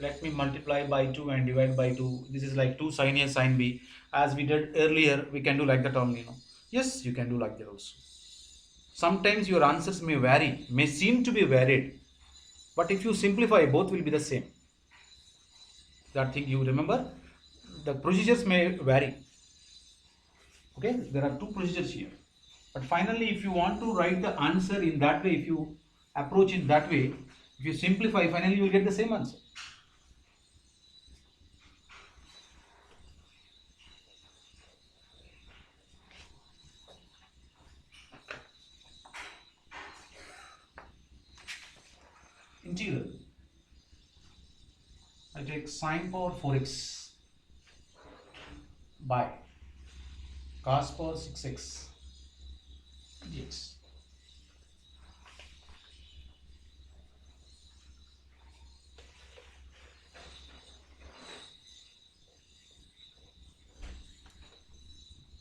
Let me multiply by 2 and divide by 2. This is like 2 sin A sin B. As we did earlier, we can do like that only. No? Yes, you can do like that also. Sometimes your answers may vary, may seem to be varied. But if you simplify, both will be the same. That thing you remember, the procedures may vary. Okay, there are 2 procedures here. But finally, if you want to write the answer in that way, if you approach it that way, if you simplify, finally you will get the same answer. Integral. I take sine power 4x by cos power 6x dx.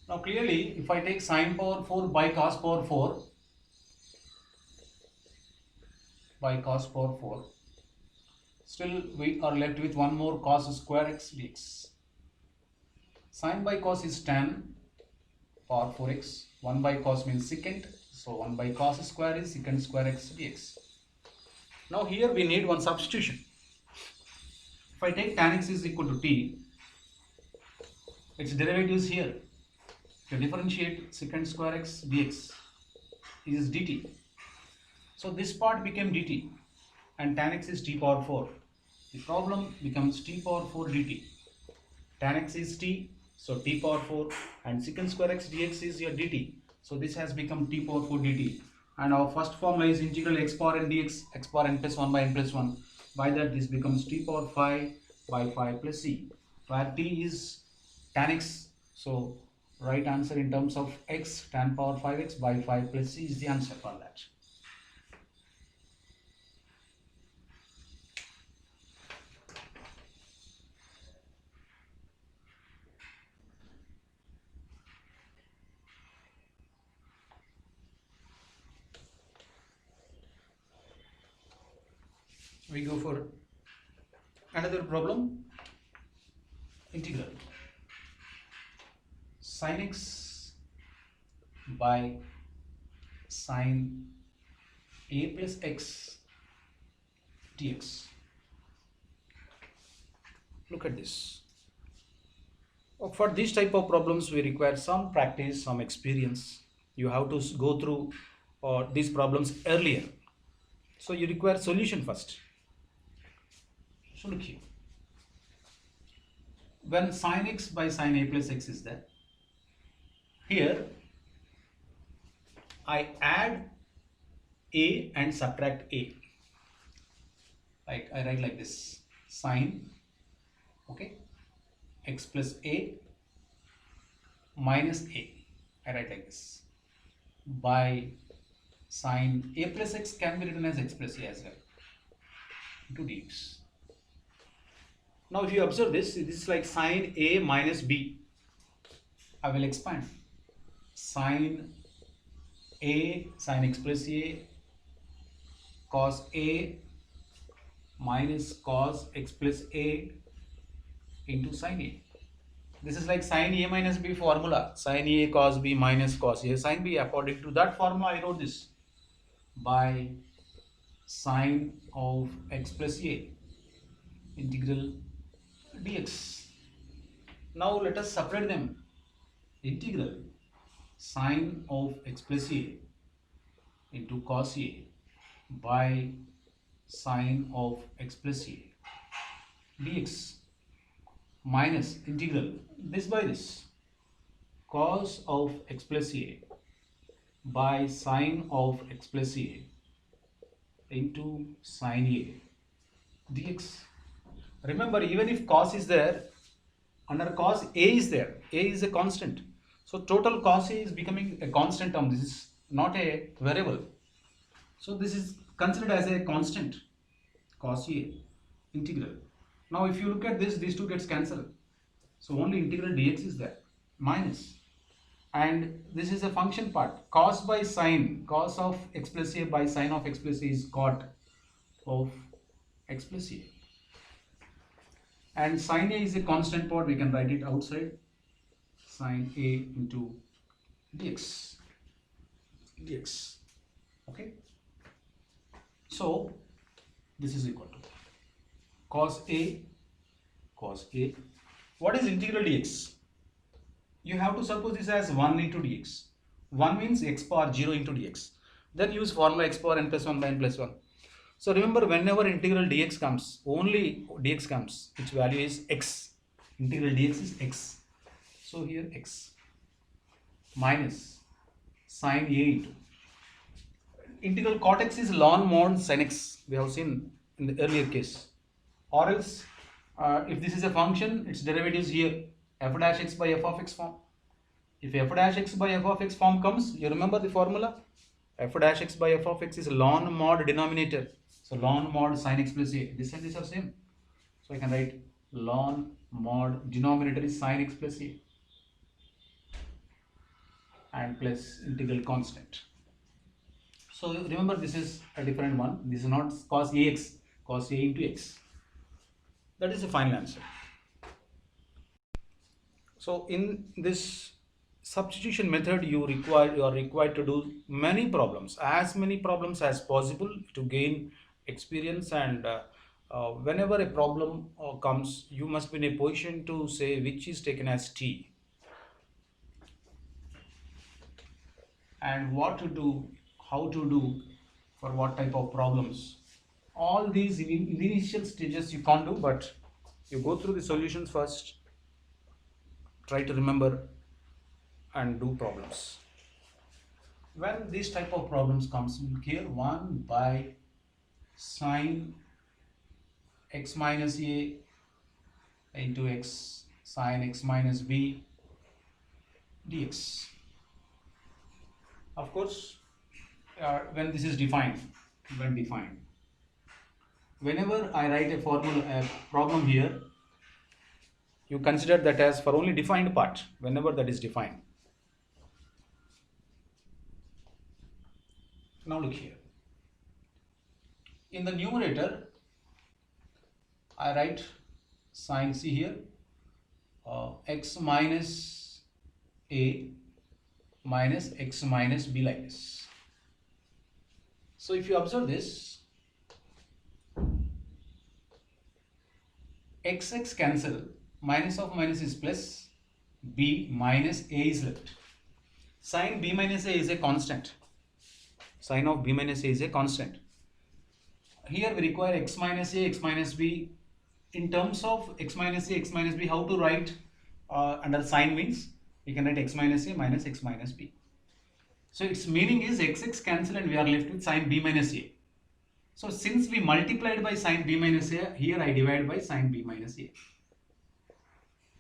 Now clearly, if I take sine power 4 by cos power 4 still we are left with one more cos square x dx. Sine by cos is tan power 4x. 1 by cos means secant. So 1 by cos square is secant square x dx. Now here we need one substitution. If I take tan x is equal to t, its derivative is here. To differentiate secant square x dx is dt. So this part became dt and tan x is t power 4. The problem becomes t power 4 dt. Tan x is t, so t power 4, and secant square x dx is your dt. So this has become t power 4 dt. And our first formula is integral x power n dx, x power n plus 1 by n plus 1. By that this becomes t power 5 by 5 plus c, where t is tan x. So right answer in terms of x, tan power 5x by 5 plus c is the answer for that. We go for another problem. Integral sin x by sine a plus x dx. Look at this. For this type of problems we require some practice, some experience. You have to go through these problems earlier. So you require solution first. So look here. When sin x by sine a plus x is there, here I add a and subtract a. Like I write like this: sine, okay, x plus a minus a. I write like this by sine a plus x can be written as x plus a as well into dx. Now if you observe this is like sine a minus b. I will expand. Sine a, sine x plus a, cos a minus cos x plus a into sine a. This is like sine a minus b formula. Sine a cos b minus cos a sine b. According to that formula I wrote this by sine of x plus a integral dx. Now let us separate them. Integral sine of x plus a into cos a by sine of x plus a dx minus integral this by this cos of x plus a by sine of x plus a into sine a dx. Remember, even if cos is there, under cos a is there, a is a constant. So total cos a is becoming a constant term. This is not a variable. So this is considered as a constant, cos a integral. Now if you look at this, these two gets cancelled. So only integral dx is there, minus. And this is a function part. Cos by sine, cos of x plus a by sine of x plus a is cot of x plus a. And sine a is a constant part, we can write it outside. Sine a into dx. Okay. So this is equal to cos a. What is integral dx? You have to suppose this as 1 into dx. 1 means x power 0 into dx. Then use formula x power n plus 1 by n plus 1. So remember, whenever integral dx comes, only dx comes, its value is x. Integral dx is x. So here x minus sine a into integral cot x is ln mod sin x. We have seen in the earlier case. Or else, if this is a function, its derivative is here f dash x by f of x form. If f dash x by f of x form comes, you remember the formula? F dash x by f of x is ln mod denominator. So ln mod sin x plus a. This and this are same. So I can write ln mod denominator is sin x plus a and plus integral constant. So remember, this is a different one. This is not cos ax, cos a into x. That is the final answer. So in this substitution method, you are required to do many problems as possible to gain experience, and whenever a problem comes, you must be in a position to say which is taken as t and what to do, how to do, for what type of problems. All these in the initial stages you can't do, but you go through the solutions first, try to remember and do problems. When this type of problems comes, here 1 by sine x minus a into x sine x minus b dx. Of course, when this is defined, whenever I write a problem here, you consider that as for only defined part, whenever that is defined. Now look here. In the numerator, I write sine, see here, x minus a minus x minus b like this. So if you observe this, x cancel, minus of minus is plus, b minus a is left. Sine b minus a is a constant. Sine of b minus a is a constant. Here we require x minus a, x minus b. In terms of x minus a, x minus b, how to write under sine means? We can write x minus a minus x minus b. So its meaning is x cancel and we are left with sine b minus a. So since we multiplied by sine b minus a, here I divide by sine b minus a.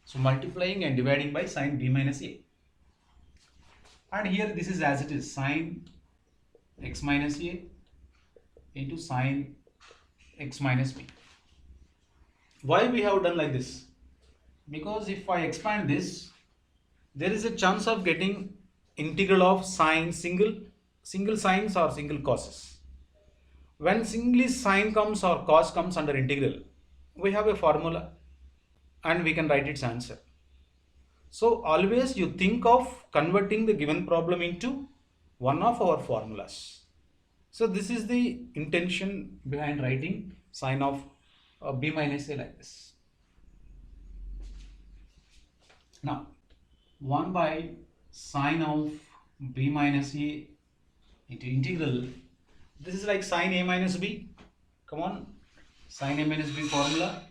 So multiplying and dividing by sine b minus a. And here this is as it is, sine x minus a into sine x minus b. Why we have done like this? Because if I expand this, there is a chance of getting integral of sine, single sines or single coses. When singly sine comes or cos comes under integral, we have a formula and we can write its answer. So always you think of converting the given problem into one of our formulas. So this is the intention behind writing sine of b minus a like this. Now 1 by sine of b minus a into integral, this is like sine a minus b. Come on, sine a minus b formula,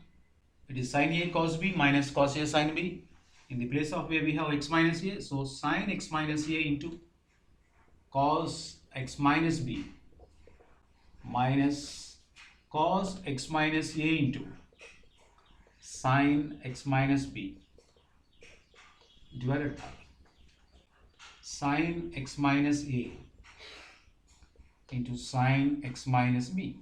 it is sine a cos b minus cos a sine b. In the place of a we have x minus a, so sine x minus a into cos x minus b minus cos x minus a into sine x minus b divided by sine x minus a into sine x minus b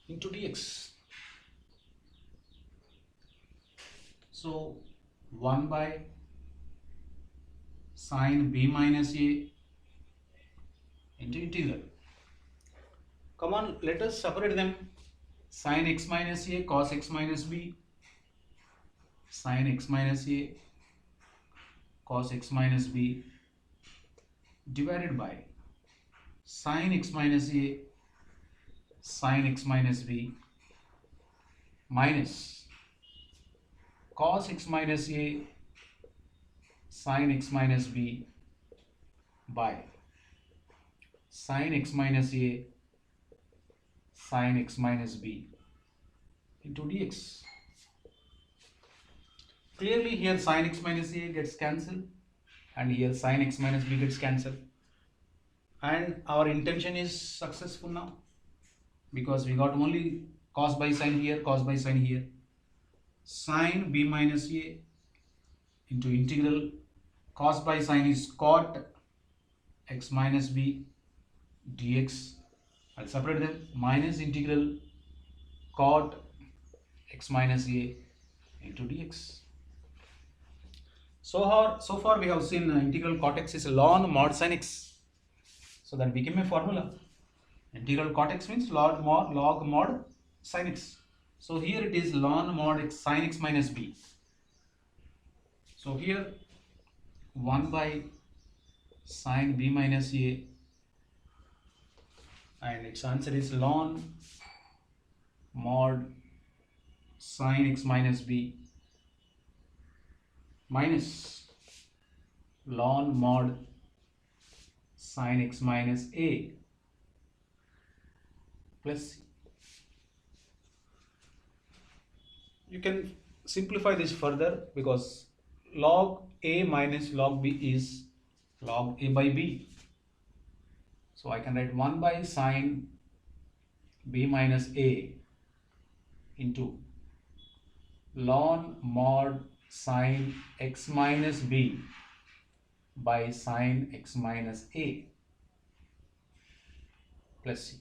into dx. So 1 by sine b minus a into integral. Come on, let us separate them. Sine x minus a cos x minus b, sine x minus a cos x minus b divided by sine x minus a sine x minus b minus cos x minus a sine x minus b by sine x minus a sine x minus b into dx. Clearly here sine x minus a gets cancelled and here sine x minus b gets cancelled, and our intention is successful now because we got only cos by sine here, cos by sine here. Sine b minus a into integral cos by sine is cot x minus b dx. I'll separate them, minus integral cot x minus a into dx. So far we have seen integral cot x is ln mod sin x. So that became a formula. Integral cot x means log mod sin x. So here it is ln mod x sin x minus b. So here 1 by sine b minus a, and its answer is ln mod sine x minus b minus ln mod sine x minus a plus c. You can simplify this further because log a minus log b is log a by b. So I can write 1 by sine b minus a into ln mod sine x minus b by sine x minus a plus c.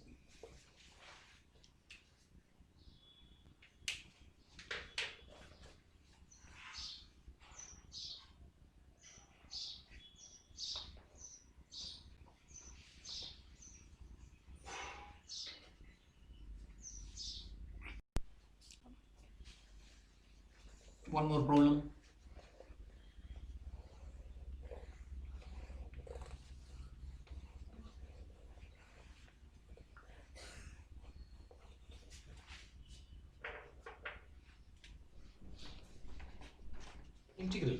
One more problem. Integral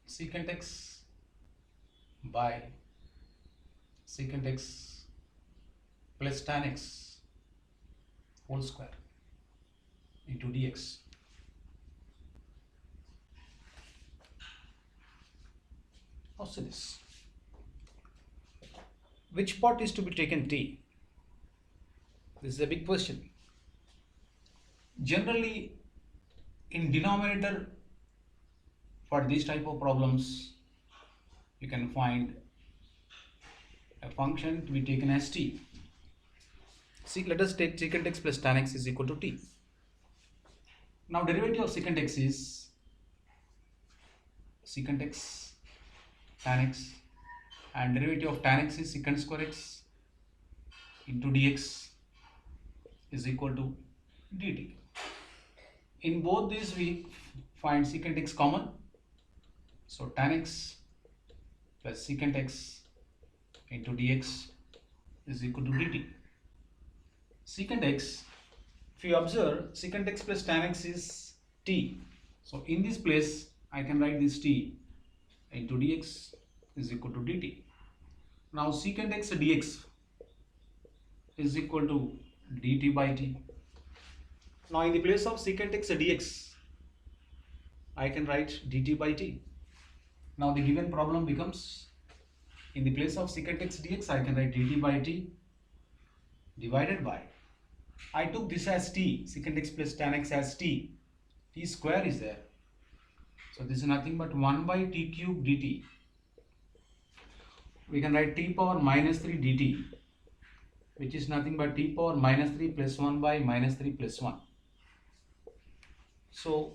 secant x by secant x plus tan x whole square into dx. Now see this. Which part is to be taken t? This is a big question. Generally, in denominator for these type of problems, you can find a function to be taken as t. See, let us take secant x plus tan x is equal to t. Now derivative of secant x is secant x tan x, and derivative of tan x is secant square x into dx is equal to dt. In both these we find secant x common, so tan x plus secant x into dx is equal to dt. Secant x, if you observe, secant x plus tan x is t. So in this place I can write this t into dx is equal to dt. Now secant x dx is equal to dt by t. Now in the place of secant x dx I can write dt by t. Now the given problem becomes, in the place of secant x dx I can write dt by t divided by, I took this as t, secant x plus tan x as t square is there. So this is nothing but 1 by t cube dt. We can write t power minus 3 dt, which is nothing but t power minus 3 plus 1 by minus 3 plus 1. So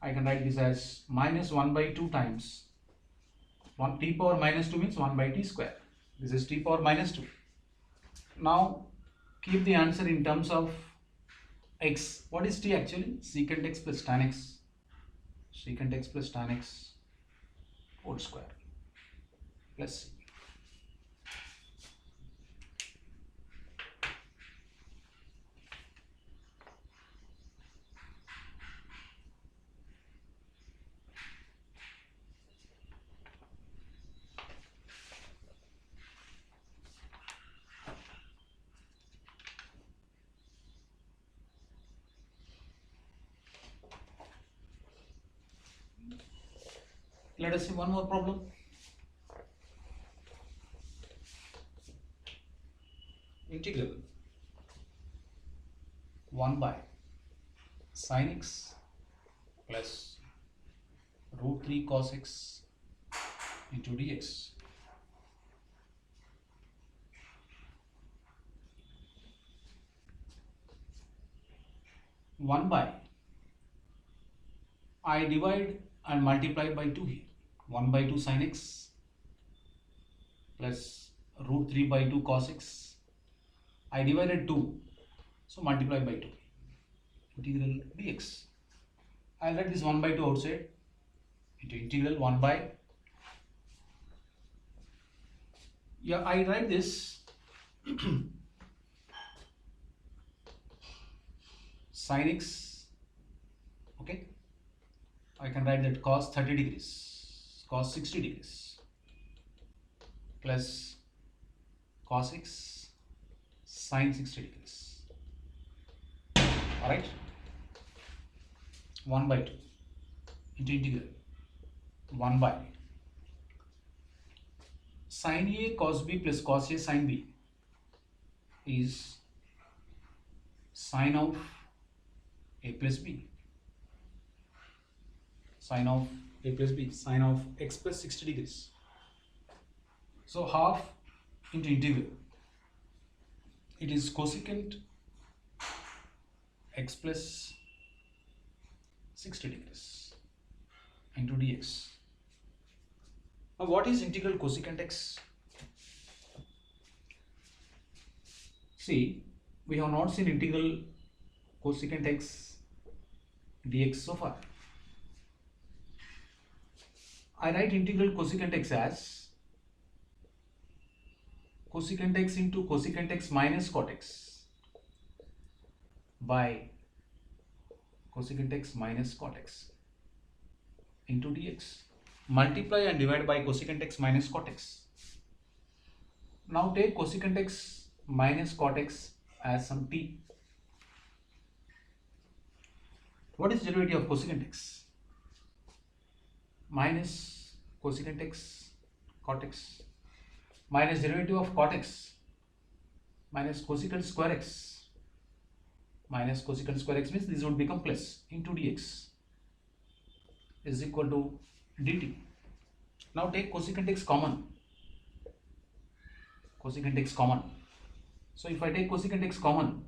I can write this as minus 1 by 2 times 1 t power minus 2 means 1 by t square. This is t power minus 2. Now keep the answer in terms of x. What is t actually? Secant x plus tan x. Secant x plus tan x whole square plus c. Let us see one more problem. Integral 1 by sin x plus root 3 cos x into dx. One by, I divide and multiply by 2 here. 1 by 2 sin x plus root 3 by 2 cos x. I divided 2, so multiply by 2. Integral dx. I'll write this 1 by 2 outside into integral 1 by. Yeah, I write this sin x. Okay, I can write that cos 30 degrees, cos 60 degrees plus cos x sin 60 degrees. Alright, 1 by 2 into integral 1 by sin A cos B plus cos A sin B is sine of A plus B, sine of A plus B, sine of x plus 60 degrees. So half into integral, it is cosecant x plus 60 degrees into dx. Now what is integral cosecant x? See, we have not seen integral cosecant x dx so far. I write integral cosecant x as cosecant x into cosecant x minus cot x by cosecant x minus cot x into dx. Multiply and divide by cosecant x minus cot x. Now take cosecant x minus cot x as some t. What is derivative of cosecant x? Minus cosecant x cot x minus derivative of cot x minus cosecant square x minus cosecant square x means this would become plus into dx is equal to dt. Now take cosecant x common. Cosecant x common. So if I take cosecant x common,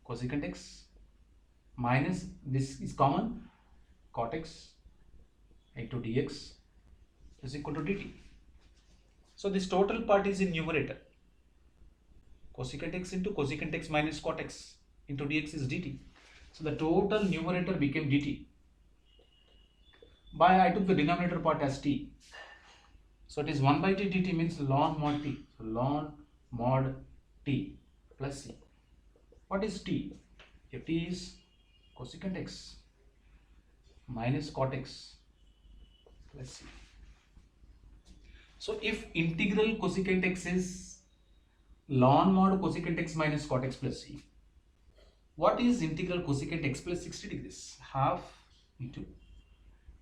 cosecant x minus this is common, cot x into dx is equal to dt. So this total part is in numerator. Cosecant x into cosecant x minus cot x into dx is dt. So the total numerator became dt. By I took the denominator part as t. So it is 1 by t dt means ln mod t. So ln mod t plus c. What is t? If t is cosecant x minus cot x plus c. So if integral cosecant x is ln mod cosecant x minus cot x plus c, what is integral cosecant x plus 60 degrees? Half into,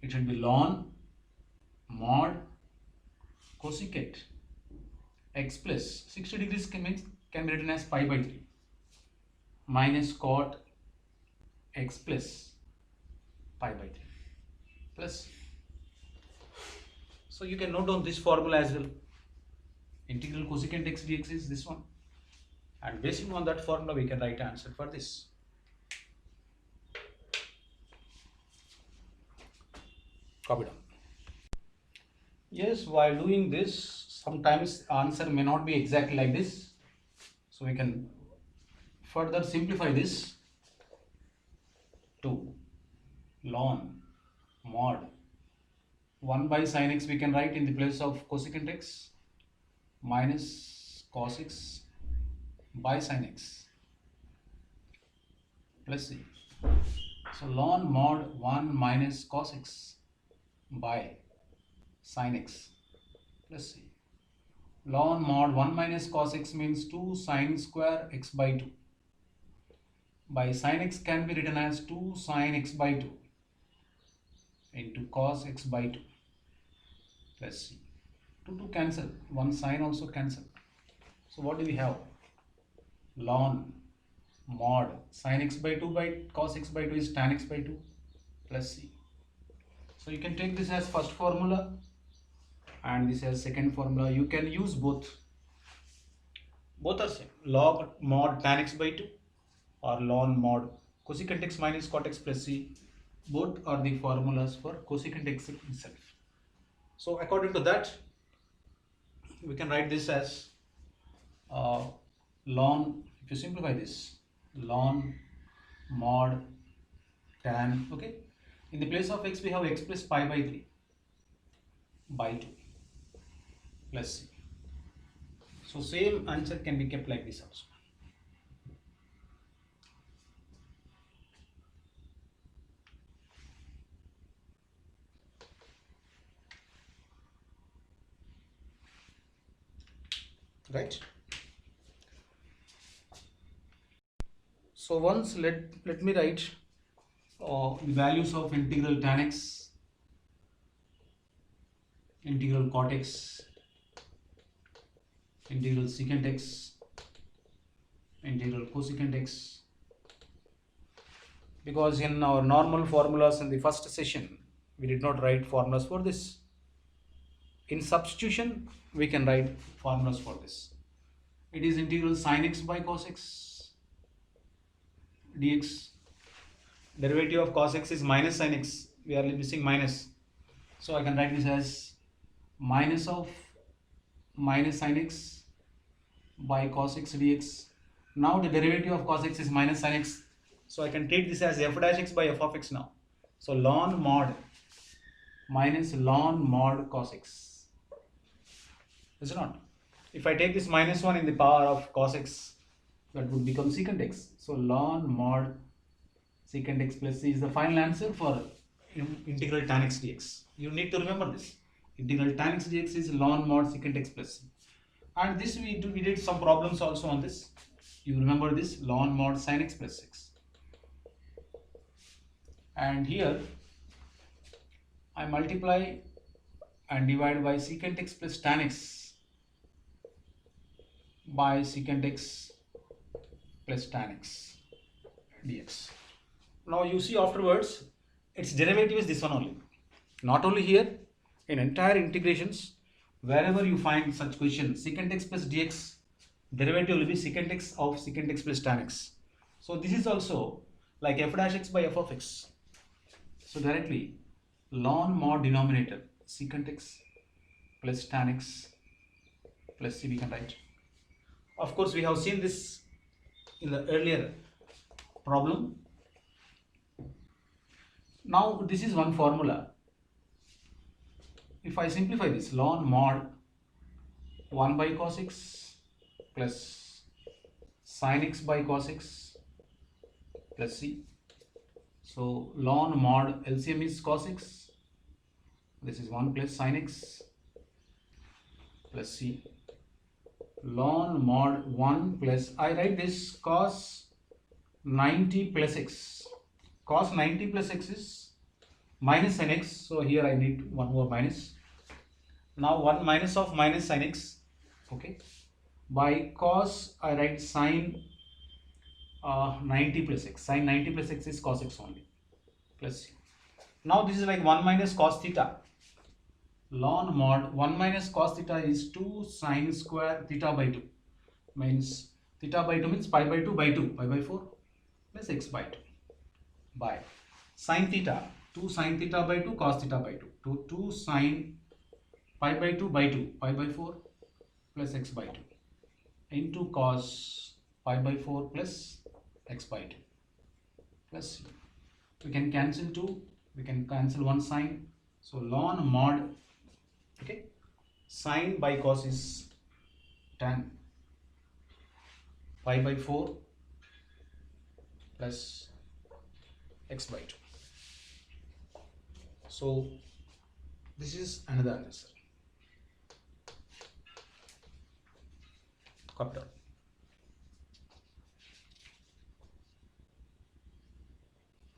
it should be ln mod cosecant x plus 60 degrees can be written as pi by 3 minus cot x plus pi by 3 plus. So you can note down this formula as well. Integral cosecant x dx is this one, and based on that formula we can write answer for this. Copy down. Yes, while doing this, sometimes answer may not be exactly like this, so we can further simplify this to ln mod 1 by sin x we can write in the place of cosecant x minus cos x by sin x plus c. So ln mod 1 minus cos x by sin x plus c. Ln mod 1 minus cos x means 2 sin square x by 2 by sin x can be written as 2 sin x by 2 into cos x by 2 plus c. 2 cancel, one sine also cancel. So what do we have? Ln mod sin x by 2 by cos x by 2 is tan x by 2 plus c. So you can take this as first formula and this as second formula. You can use both. Both are same. Log mod tan x by 2 or ln mod cosecant x minus cot x plus c. Both are the formulas for cosecant x itself. So according to that, we can write this as ln, if you simplify this, ln mod tan, okay, in the place of x we have x plus pi by 3 by 2 plus c. So same answer can be kept like this also. Right? So once let me write the values of integral tan x, integral cot x, integral secant x, integral cosecant x, because in our normal formulas in the first session we did not write formulas for this. In substitution we can write formulas for this. It is integral sin x by cos x dx. Derivative of cos x is minus sin x. We are missing minus. So I can write this as minus of minus sin x by cos x dx. Now the derivative of cos x is minus sin x. So I can take this as f dash x by f of x now. So ln mod minus ln mod cos x. Is it not? If I take this minus 1 in the power of cos x, that would become secant x. So ln mod secant x plus c is the final answer for integral tan x dx. You need to remember this. Integral tan x dx is ln mod secant x plus c. And this we did some problems also on this. You remember this, ln mod sin x plus x. And here I multiply and divide by secant x plus tan x by secant x plus tan x dx. Now you see afterwards its derivative is this one only. Not only here, in entire integrations, wherever you find such question, secant x plus dx, derivative will be secant x of secant x plus tan x. So this is also like f dash x by f of x. So directly ln mod denominator secant x plus tan x plus c we can write. Of course, we have seen this in the earlier problem. Now this is one formula. If I simplify this, ln mod 1 by cos x plus sin x by cos x plus c. So ln mod LCM is cos x. This is 1 plus sin x plus c. Ln mod 1 plus, I write this cos 90 plus x. Cos 90 plus x is minus sin x. So here I need one more minus. Now 1 minus of minus sin x. Okay. By cos I write sin 90 plus x. Sin 90 plus x is cos x only. Plus c. Now this is like 1 minus cos theta. Ln mod 1 minus cos theta is 2 sin square theta by 2, means theta by 2 means pi by 2 by 2, pi by 4 plus x by 2 by sin theta 2 sin theta by 2 cos theta by 2 to 2 sin pi by 2 by 2 pi by 4 plus x by 2 into cos pi by 4 plus x by 2 plus c. We can cancel 2, we can cancel one sign. So ln mod, okay, sin by cos is tan pi by 4 plus x by 2. So this is another answer. Cut down.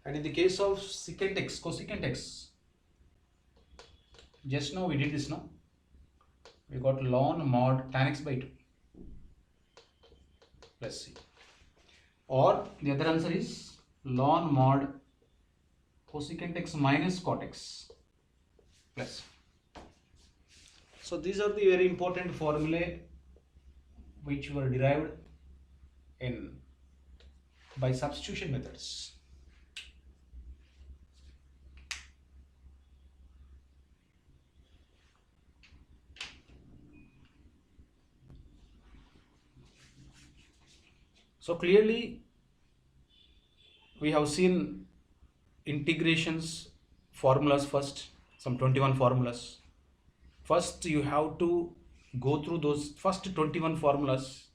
And in the case of secant x, cosecant x, Just now we did this now. We got ln mod tan x by 2 plus c. Or the other answer is ln mod cosecant x minus cot x plus. So these are the very important formulae which were derived by substitution methods. So clearly we have seen integrations formulas first, some 21 formulas. First you have to go through those first 21 formulas,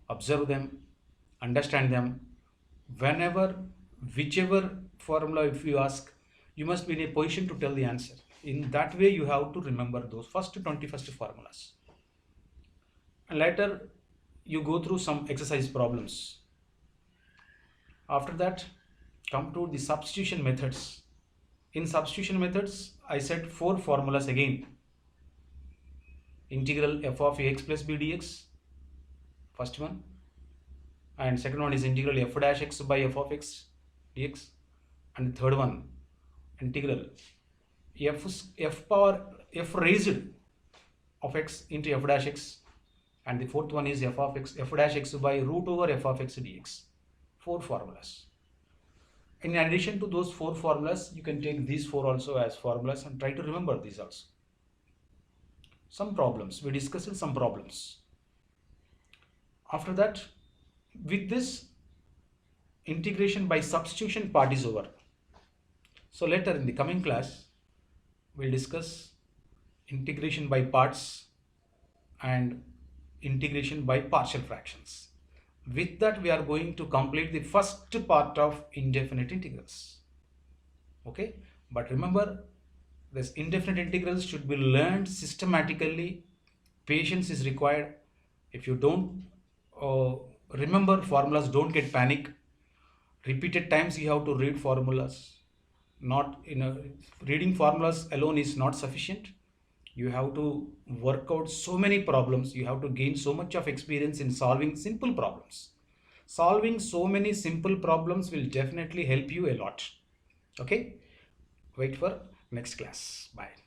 observe them, understand them. Whichever formula if you ask, you must be in a position to tell the answer. In that way you have to remember those first 21st formulas. And later you go through some exercise problems. After that, come to the substitution methods. In substitution methods, I said 4 formulas again. Integral f of ax plus b dx, first one. And second one is integral f dash x by f of x dx. And the third one, integral f raised of x into f dash x. And the fourth one is f dash x by root over f of x dx. 4 formulas. In addition to those 4 formulas, you can take these 4 also as formulas and try to remember these also. Some problems, we discussed some problems. After that, with this, integration by substitution part is over. So later in the coming class, we'll discuss integration by parts and integration by partial fractions. With that, we are going to complete the first part of indefinite integrals. Okay, but remember, this indefinite integrals should be learned systematically. Patience is required. If you don't remember formulas, don't get panic. Repeated times you have to read formulas. Reading formulas alone is not sufficient. You have to work out so many problems. You have to gain so much of experience in solving simple problems. Solving so many simple problems will definitely help you a lot. Okay, wait for next class. Bye.